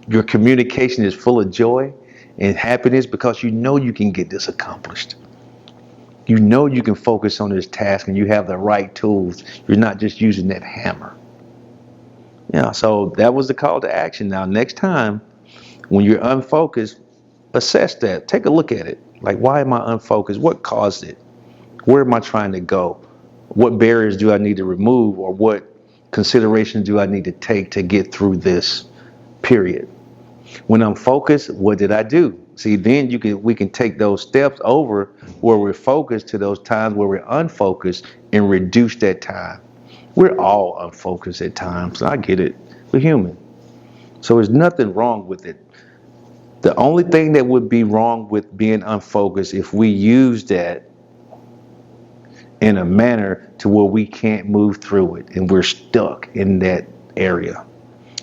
Your communication is full of joy and happiness because you know you can get this accomplished. You know you can focus on this task and you have the right tools. You're not just using that hammer. So that was the call to action. Now, next time when you're unfocused, assess that. Take a look at it. Like, why am I unfocused? What caused it? Where am I trying to go? What barriers do I need to remove, or what considerations do I need to take to get through this period? When I'm focused, what did I do? See, then we can take those steps over where we're focused to those times where we're unfocused and reduce that time. We're all unfocused at times. I get it. We're human. So there's nothing wrong with it. The only thing that would be wrong with being unfocused if we use that in a manner to where we can't move through it and we're stuck in that area.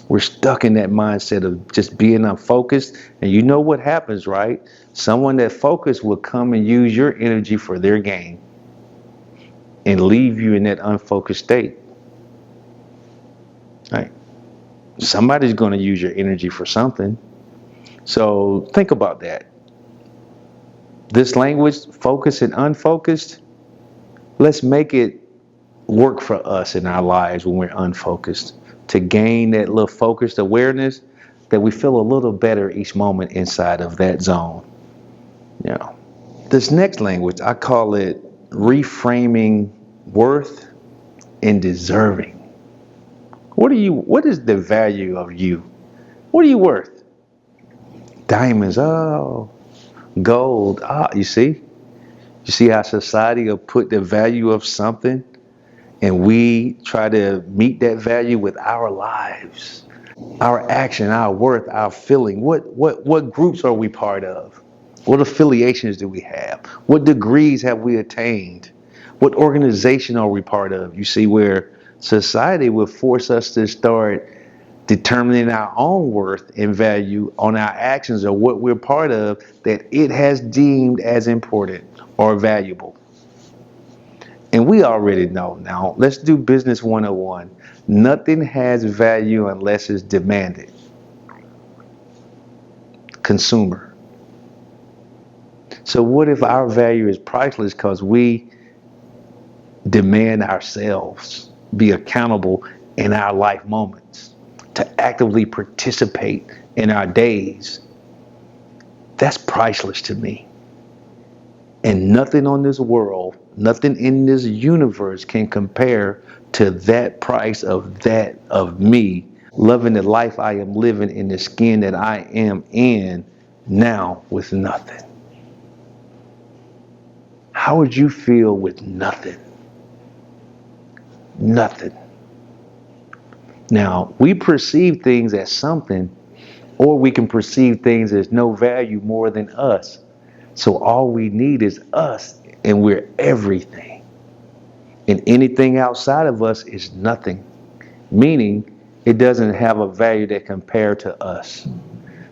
We're stuck in that mindset of just being unfocused. And you know what happens, right? Someone that focused will come and use your energy for their gain and leave you in that unfocused state. Right? Somebody's going to use your energy for something. So think about that. This language, focused and unfocused, let's make it work for us in our lives when we're unfocused, to gain that little focused awareness that we feel a little better each moment inside of that zone. This next language, I call it reframing worth and deserving. What is the value of you? What are you worth? Diamonds, oh, gold, you see? You see how society will put the value of something and we try to meet that value with our lives, our action, our worth, our feeling. What groups are we part of? What affiliations do we have? What degrees have we attained? What organization are we part of? You see where society will force us to start determining our own worth and value on our actions or what we're part of that it has deemed as important or valuable. And we already know now. Let's do business 101. Nothing has value unless it's demanded. Consumer. So what if our value is priceless because we demand ourselves be accountable in our life moments, to actively participate in our days? That's priceless to me. And nothing on this world, nothing in this universe can compare to that price of me loving the life I am living in the skin that I am in now with nothing. How would you feel with nothing? Nothing. Now, we perceive things as something, or we can perceive things as no value more than us. So all we need is us, and we're everything. And anything outside of us is nothing, meaning it doesn't have a value that compares to us.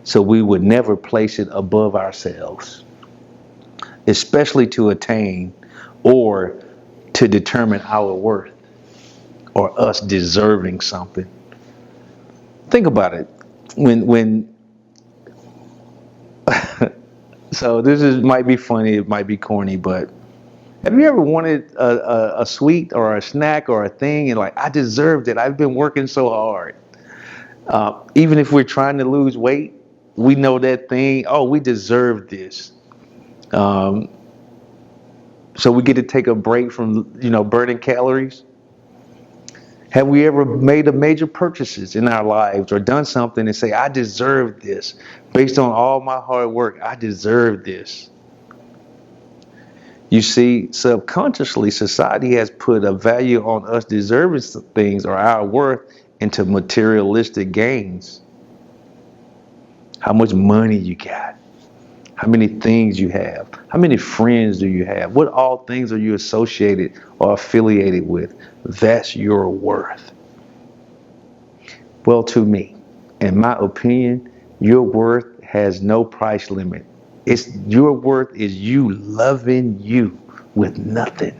So we would never place it above ourselves, especially to attain or to determine our worth or us deserving something. Think about it. When so might be funny, it might be corny, but have you ever wanted a sweet or a snack or a thing and like, I deserved it, I've been working so hard. Even if we're trying to lose weight, we know that thing, oh, we deserve this. So we get to take a break from, burning calories. Have we ever made a major purchases in our lives or done something and say, I deserve this. Based on all my hard work, I deserve this. You see, subconsciously, society has put a value on us deserving things or our worth into materialistic gains. How much money you got? How many things you have? How many friends do you have? What all things are you associated or affiliated with? That's your worth. Well, to me, in my opinion, your worth has no price limit. Your worth is you loving you with nothing.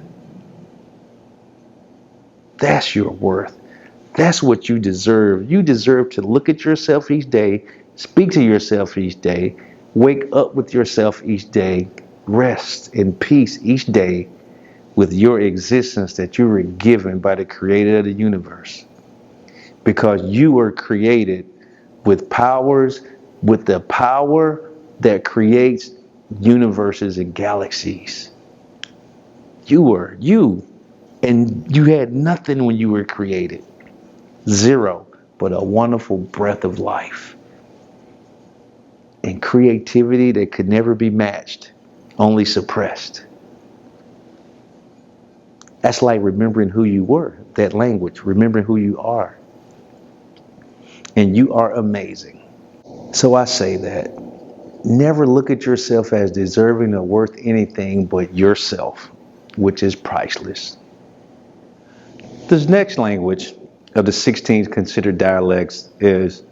That's your worth. That's what you deserve. You deserve to look at yourself each day, speak to yourself each day, wake up with yourself each day, rest in peace each day with your existence that you were given by the creator of the universe. Because you were created with powers, with the power that creates universes and galaxies. You were you, and you had nothing when you were created. Zero, but a wonderful breath of life. And creativity that could never be matched, only suppressed. That's like remembering who you were, that language, remembering who you are. And you are amazing. So I say that. Never look at yourself as deserving or worth anything but yourself, which is priceless. This next language of the 16 considered dialects is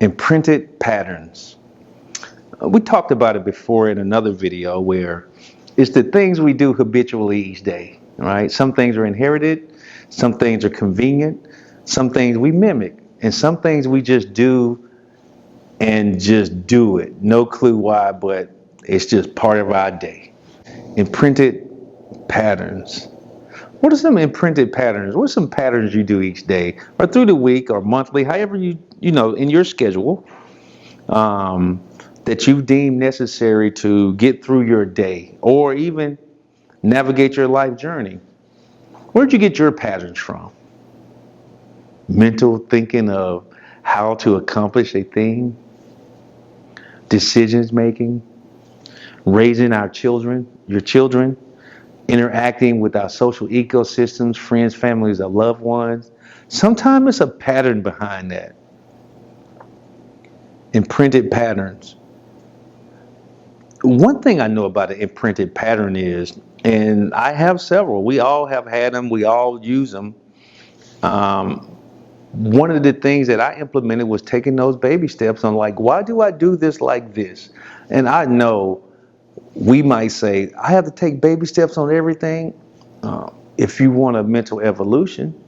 imprinted patterns. We talked about it before in another video where it's the things we do habitually each day, right? Some things are inherited, some things are convenient, some things we mimic, and some things we just do and just do it. No clue why, but it's just part of our day. Imprinted patterns. What are some imprinted patterns? What are some patterns you do each day or through the week or monthly, however you in your schedule, that you deem necessary to get through your day or even navigate your life journey? Where'd you get your patterns from? Mental thinking of how to accomplish a thing, decisions making, raising our children, your children, interacting with our social ecosystems, friends, families, or loved ones. Sometimes it's a pattern behind that. Imprinted patterns. One thing I know about an imprinted pattern is, and I have several, we all have had them, we all use them. One of the things that I implemented was taking those baby steps on, like, why do I do this like this? And I know we might say, I have to take baby steps on everything. If you want a mental evolution,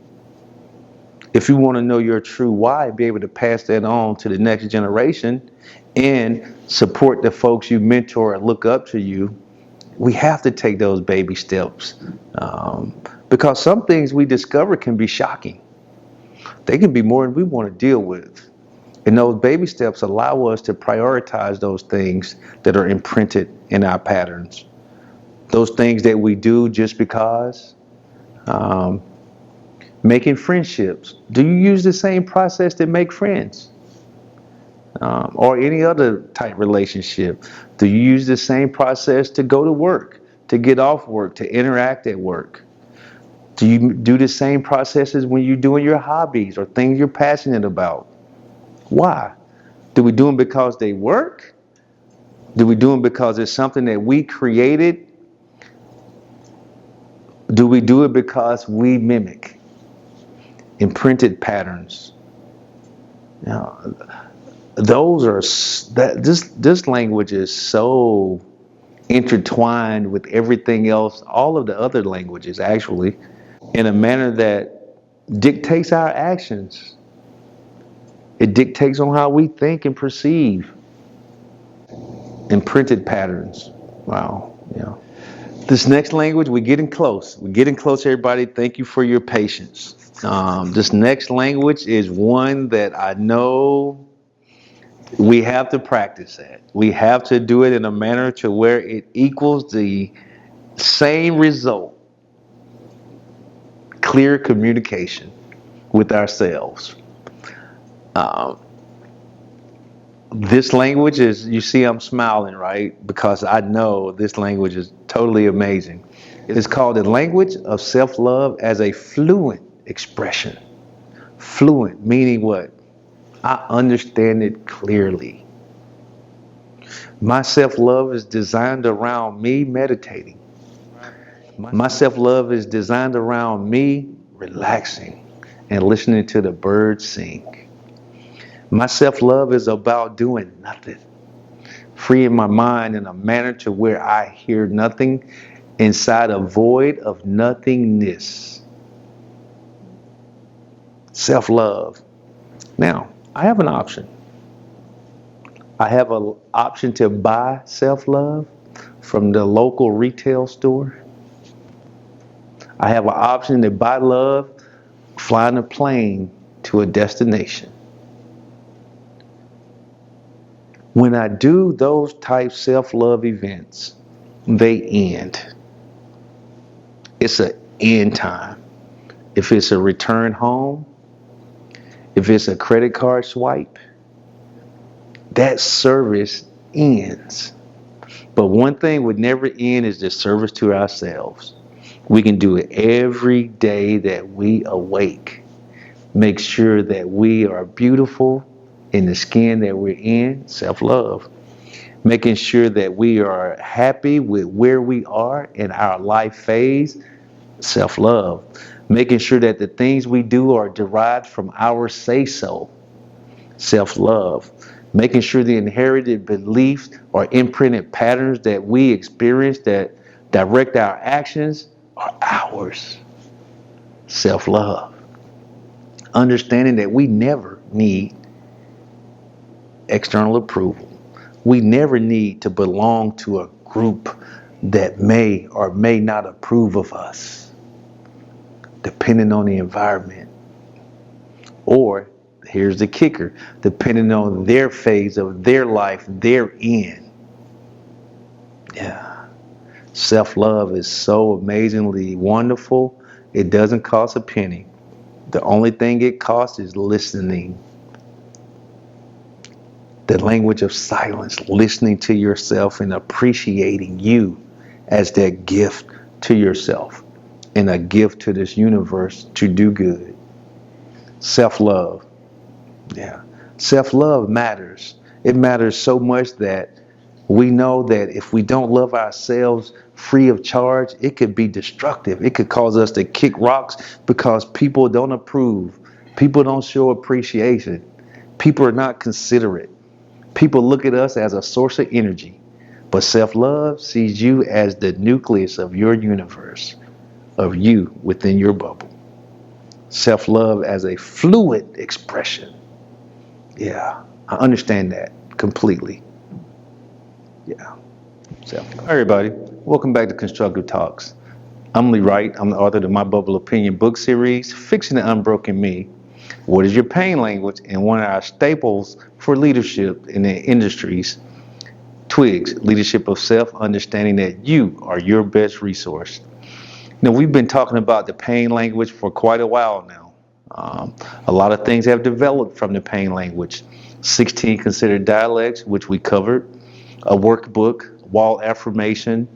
if you want to know your true why, be able to pass that on to the next generation and support the folks you mentor and look up to you, we have to take those baby steps. Because some things we discover can be shocking. They can be more than we want to deal with. And those baby steps allow us to prioritize those things that are imprinted in our patterns. Those things that we do just because. Making friendships. Do you use the same process to make friends? Or any other type relationship? Do you use the same process to go to work, to get off work, to interact at work? Do you do the same processes when you're doing your hobbies or things you're passionate about? Why? Do we do them because they work? Do we do them because it's something that we created? Do we do it because we mimic imprinted patterns? Now, those are this language is so intertwined with everything else, all of the other languages actually, in a manner that dictates our actions. It dictates on how we think and perceive. Imprinted patterns. Wow. Yeah. This next language, we're getting close. We're getting close, everybody. Thank you for your patience. This next language is one that I know we have to practice at. We have to do it in a manner to where it equals the same result. Clear communication with ourselves. This language is, you see I'm smiling, right? Because I know this language is totally amazing. It is called the language of self-love as a fluent expression. Fluent, meaning what? I understand it clearly. My self-love is designed around me meditating. My self-love is designed around me relaxing and listening to the birds sing. My self-love is about doing nothing, freeing my mind in a manner to where I hear nothing inside a void of nothingness. Self-love. Now, I have an option. I have an option to buy self-love from the local retail store. I have an option to buy love flying a plane to a destination. When I do those type self-love events, they end. It's an end time. If it's a return home, if it's a credit card swipe, that service ends. But one thing would never end is the service to ourselves. We can do it every day that we awake. Make sure that we are beautiful in the skin that we're in, self-love. Making sure that we are happy with where we are in our life phase, self-love. Making sure that the things we do are derived from our say-so, self-love. Making sure the inherited beliefs or imprinted patterns that we experience that direct our actions are ours, self-love. Understanding that we never need external approval. We never need to belong to a group that may or may not approve of us, depending on the environment. Or, here's the kicker, depending on their phase of their life they're in. Yeah. Self-love is so amazingly wonderful It doesn't cost a penny. The only thing it costs is listening. The language of silence, listening to yourself and appreciating you as that gift to yourself and a gift to this universe to do good. Self-love. Yeah. Self-love matters. It matters so much that we know that if we don't love ourselves free of charge, it could be destructive. It could cause us to kick rocks because people don't approve. People don't show appreciation. People are not considerate. People look at us as a source of energy. But self-love sees you as the nucleus of your universe, of you within your bubble. Self-love as a fluid expression. Yeah, I understand that completely. Yeah. Self-love. Hi, everybody. Welcome back to Constructive Talks. I'm Wright. I'm the author of the My Bubble Opinion book series, Fixing the Unbroken Me. What is your pain language? And one of our staples for leadership in the industries, TWIG's Leadership of Self, understanding that you are your best resource. Now, we've been talking about the pain language for quite a while now. A lot of things have developed from the pain language. 16 considered dialects, which we covered, a workbook, wall affirmation,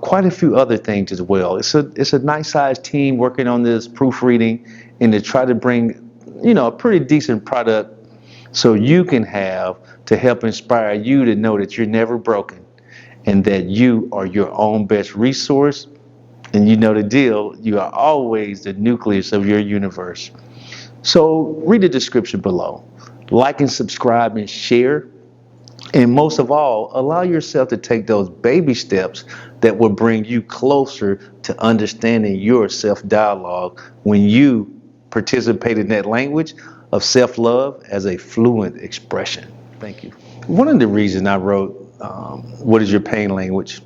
quite a few other things as well. It's a nice sized team working on this proofreading and to try to bring, a pretty decent product so you can have to help inspire you to know that you're never broken and that you are your own best resource. And you know the deal, you are always the nucleus of your universe. So read the description below. Like and subscribe and share. And most of all, allow yourself to take those baby steps that will bring you closer to understanding your self-dialogue when you participate in that language of self-love as a fluent expression. Thank you. One of the reasons I wrote What is Your Pain Language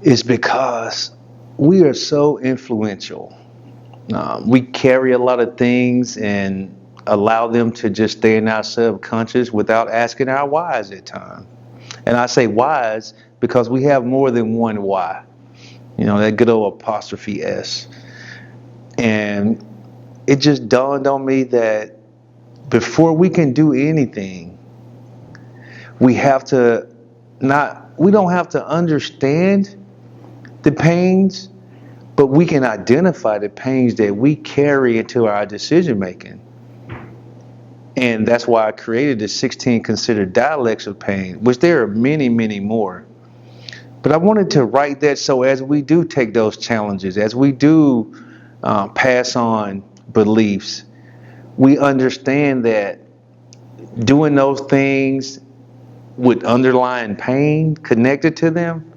is because we are so influential. We carry a lot of things and allow them to just stay in our subconscious without asking our whys at times. And I say whys because we have more than one why. That good old apostrophe S. And it just dawned on me that before we can do anything, we don't have to understand the pains, but we can identify the pains that we carry into our decision making. And that's why I created the 16 considered dialects of pain, which there are many, many more. But I wanted to write that so as we do take those challenges, as we do pass on beliefs, we understand that doing those things with underlying pain connected to them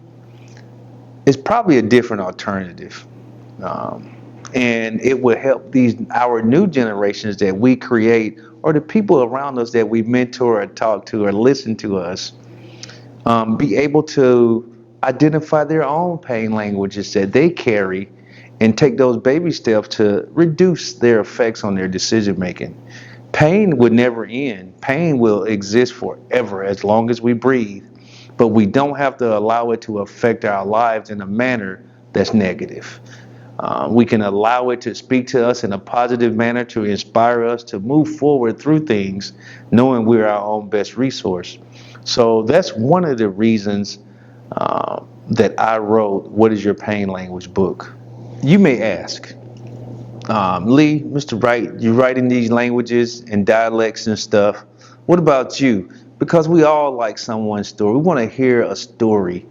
is probably a different alternative. And it will help our new generations that we create, or the people around us that we mentor or talk to or listen to us, be able to identify their own pain languages that they carry and take those baby steps to reduce their effects on their decision making. Pain would never end. Pain will exist forever as long as we breathe, but we don't have to allow it to affect our lives in a manner that's negative. We can allow it to speak to us in a positive manner to inspire us to move forward through things, knowing we're our own best resource. So that's one of the reasons that I wrote What is Your Pain Language book. You may ask, Lee, Mr. Wright, you're writing these languages and dialects and stuff. What about you? Because we all like someone's story. We want to hear a story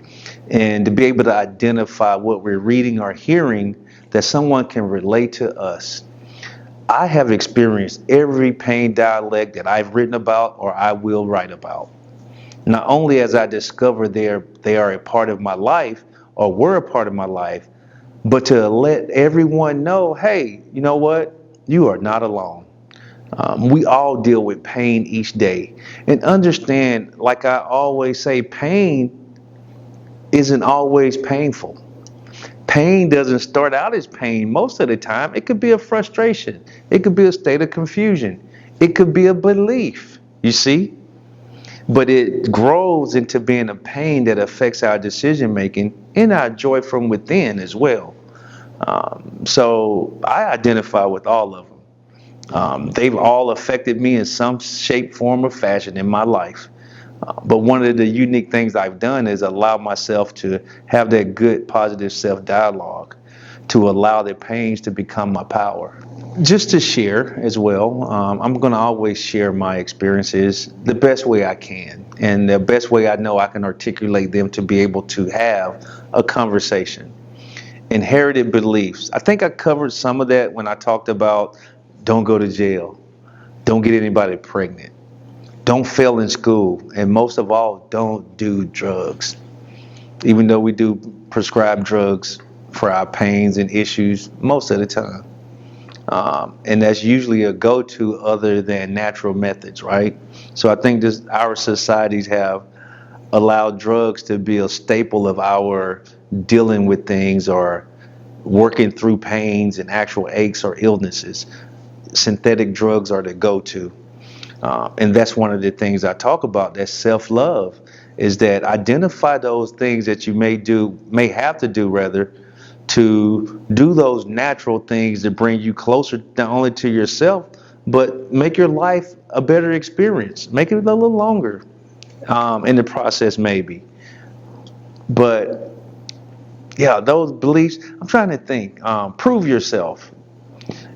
and to be able to identify what we're reading or hearing that someone can relate to us. I have experienced every pain dialect that I've written about or I will write about. Not only as I discovered they are a part of my life or were a part of my life, but to let everyone know, hey, you know what? You are not alone. We all deal with pain each day. And understand, like I always say, pain isn't always painful. Pain doesn't start out as pain most of the time. It could be a frustration. It could be a state of confusion. It could be a belief, you see? But it grows into being a pain that affects our decision making and our joy from within as well. So I identify with all of them. They've all affected me in some shape, form, or fashion in my life. But one of the unique things I've done is allow myself to have that good, positive self-dialogue, to allow the pains to become my power. Just to share as well, I'm going to always share my experiences the best way I can, and the best way I know I can articulate them to be able to have a conversation. Inherited beliefs. I think I covered some of that when I talked about don't go to jail, don't get anybody pregnant, don't fail in school, and most of all, don't do drugs. Even though we do prescribe drugs for our pains and issues most of the time. And that's usually a go-to other than natural methods, right? So I think our societies have allowed drugs to be a staple of our dealing with things or working through pains and actual aches or illnesses. Synthetic drugs are the go-to. And that's one of the things I talk about, that self-love, is that identify those things that you may have to do rather, to do those natural things that bring you closer not only to yourself, but make your life a better experience. Make it a little longer in the process maybe. But yeah, those beliefs, I'm trying to think. Prove yourself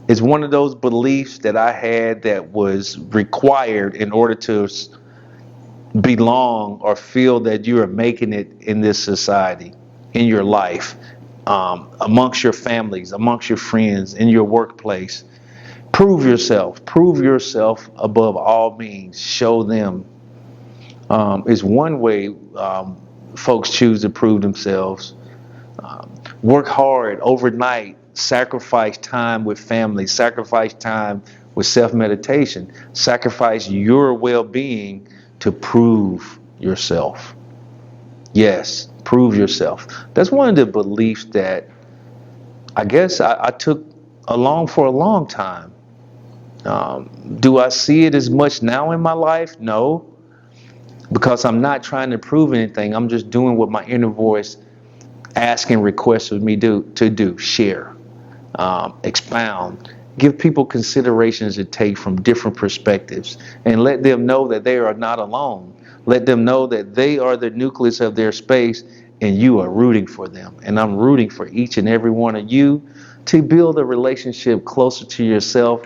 is one of those beliefs that I had that was required in order to belong or feel that you are making it in this society, in your life, amongst your families, amongst your friends, in your workplace. Prove yourself. Prove yourself above all means. Show them. Is one way folks choose to prove themselves. Work hard overnight. Sacrifice time with family. Sacrifice time with self-meditation. Sacrifice your well-being to prove yourself. Yes, prove yourself. That's one of the beliefs that I guess I took along for a long time. Do I see it as much now in my life? No, because I'm not trying to prove anything. I'm just doing what my inner voice asks and requests of me to do. Share, expound, give people considerations to take from different perspectives, and let them know that they are not alone. Let them know that they are the nucleus of their space and you are rooting for them. And I'm rooting for each and every one of you to build a relationship closer to yourself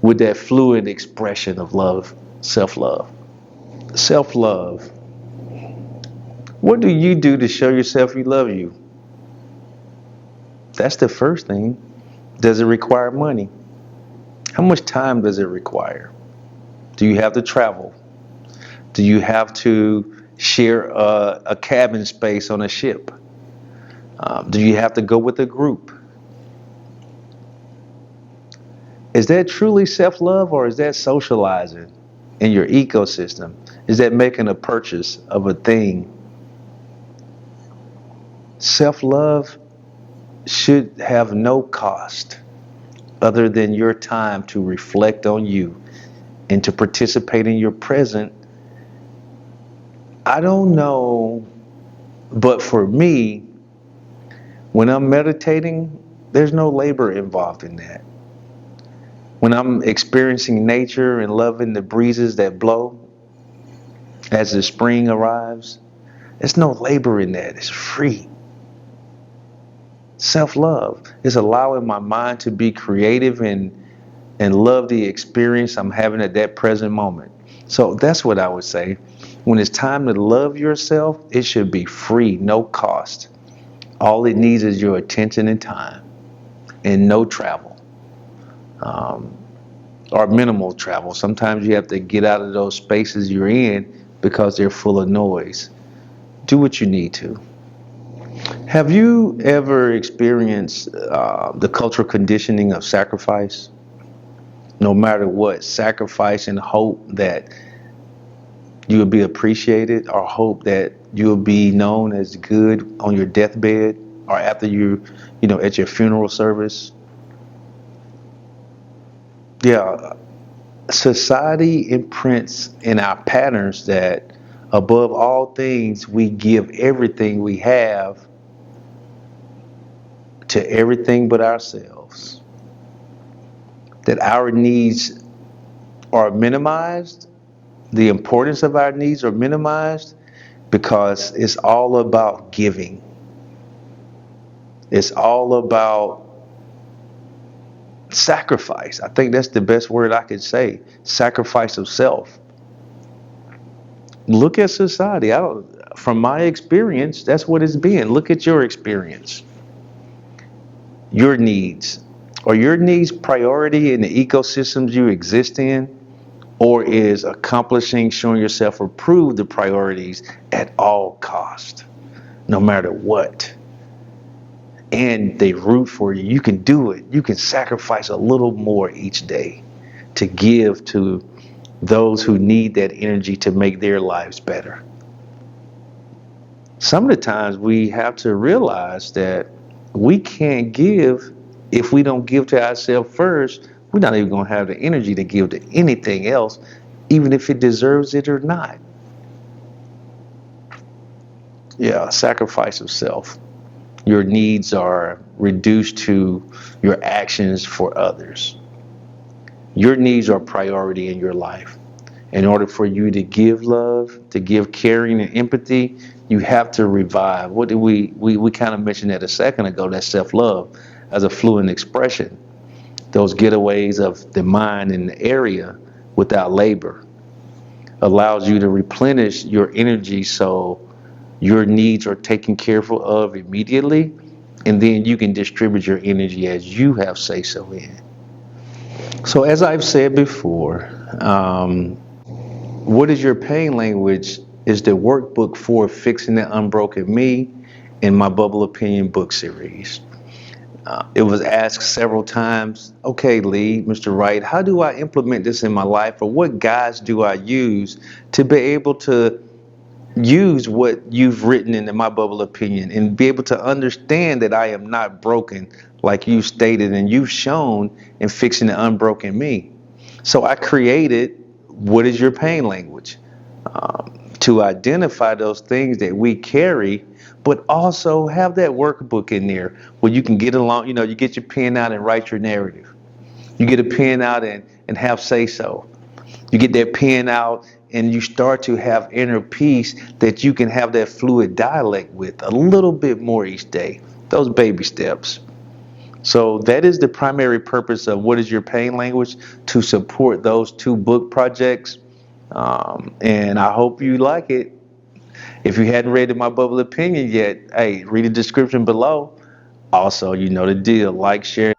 with that fluid expression of love, self-love. Self-love. What do you do to show yourself you love you? That's the first thing. Does it require money? How much time does it require? Do you have to travel? Do you have to share a cabin space on a ship? Do you have to go with a group? Is that truly self-love, or is that socializing in your ecosystem? Is that making a purchase of a thing? Self-love should have no cost other than your time to reflect on you and to participate in your present. I don't know, but for me, when I'm meditating, there's no labor involved in that. When I'm experiencing nature and loving the breezes that blow as the spring arrives, there's no labor in that. It's free. Self-love is allowing my mind to be creative and love the experience I'm having at that present moment. So that's what I would say. When it's time to love yourself, it should be free, no cost. All it needs is your attention and time, and no travel, or minimal travel. Sometimes you have to get out of those spaces you're in because they're full of noise. Do what you need to. Have you ever experienced the cultural conditioning of sacrifice? No matter what, sacrifice and hope that you will be appreciated, or hope that you will be known as good on your deathbed, or after at your funeral service. Yeah, society imprints in our patterns that above all things, we give everything we have to everything but ourselves. That our needs are minimized, the importance of our needs are minimized because it's all about giving. It's all about sacrifice. I think that's the best word I could say. Sacrifice of self. Look at society. From my experience, that's what it's been. Look at your experience. Your needs. Are your needs priority in the ecosystems you exist in? Or is accomplishing, showing yourself approved the priorities at all cost, no matter what? And they root for you. You can do it. You can sacrifice a little more each day to give to those who need that energy to make their lives better. Some of the times we have to realize that we can't give if we don't give to ourselves first. We're not even going to have the energy to give to anything else, even if it deserves it or not. Yeah, sacrifice of self. Your needs are reduced to your actions for others. Your needs are priority in your life. In order for you to give love, to give caring and empathy, you have to revive. What did we kind of mentioned that a second ago, that self-love as a fluent expression. Those getaways of the mind in the area without labor allows you to replenish your energy so your needs are taken care of immediately, and then you can distribute your energy as you have say so in. So as I've said before, What is Your Pain Language is the workbook for fixing the unbroken me in my Bubble Opinion book series. It was asked several times, okay, Lee, Mr. Wright, how do I implement this in my life, or what guides do I use to be able to use what you've written in My Bubble Opinion and be able to understand that I am not broken like you stated and you've shown in fixing the unbroken me. So I created What Is Your Pain Language? To identify those things that we carry, but also have that workbook in there where you can get along, you get your pen out and write your narrative. You get a pen out and have say so. You get that pen out and you start to have inner peace that you can have that fluid dialect with a little bit more each day. Those baby steps. So that is the primary purpose of What Is Your Pain Language, to support those two book projects. And I hope you like it. If you hadn't read My Bubble Opinion yet, hey, read the description below. Also, you know the deal. Like, share.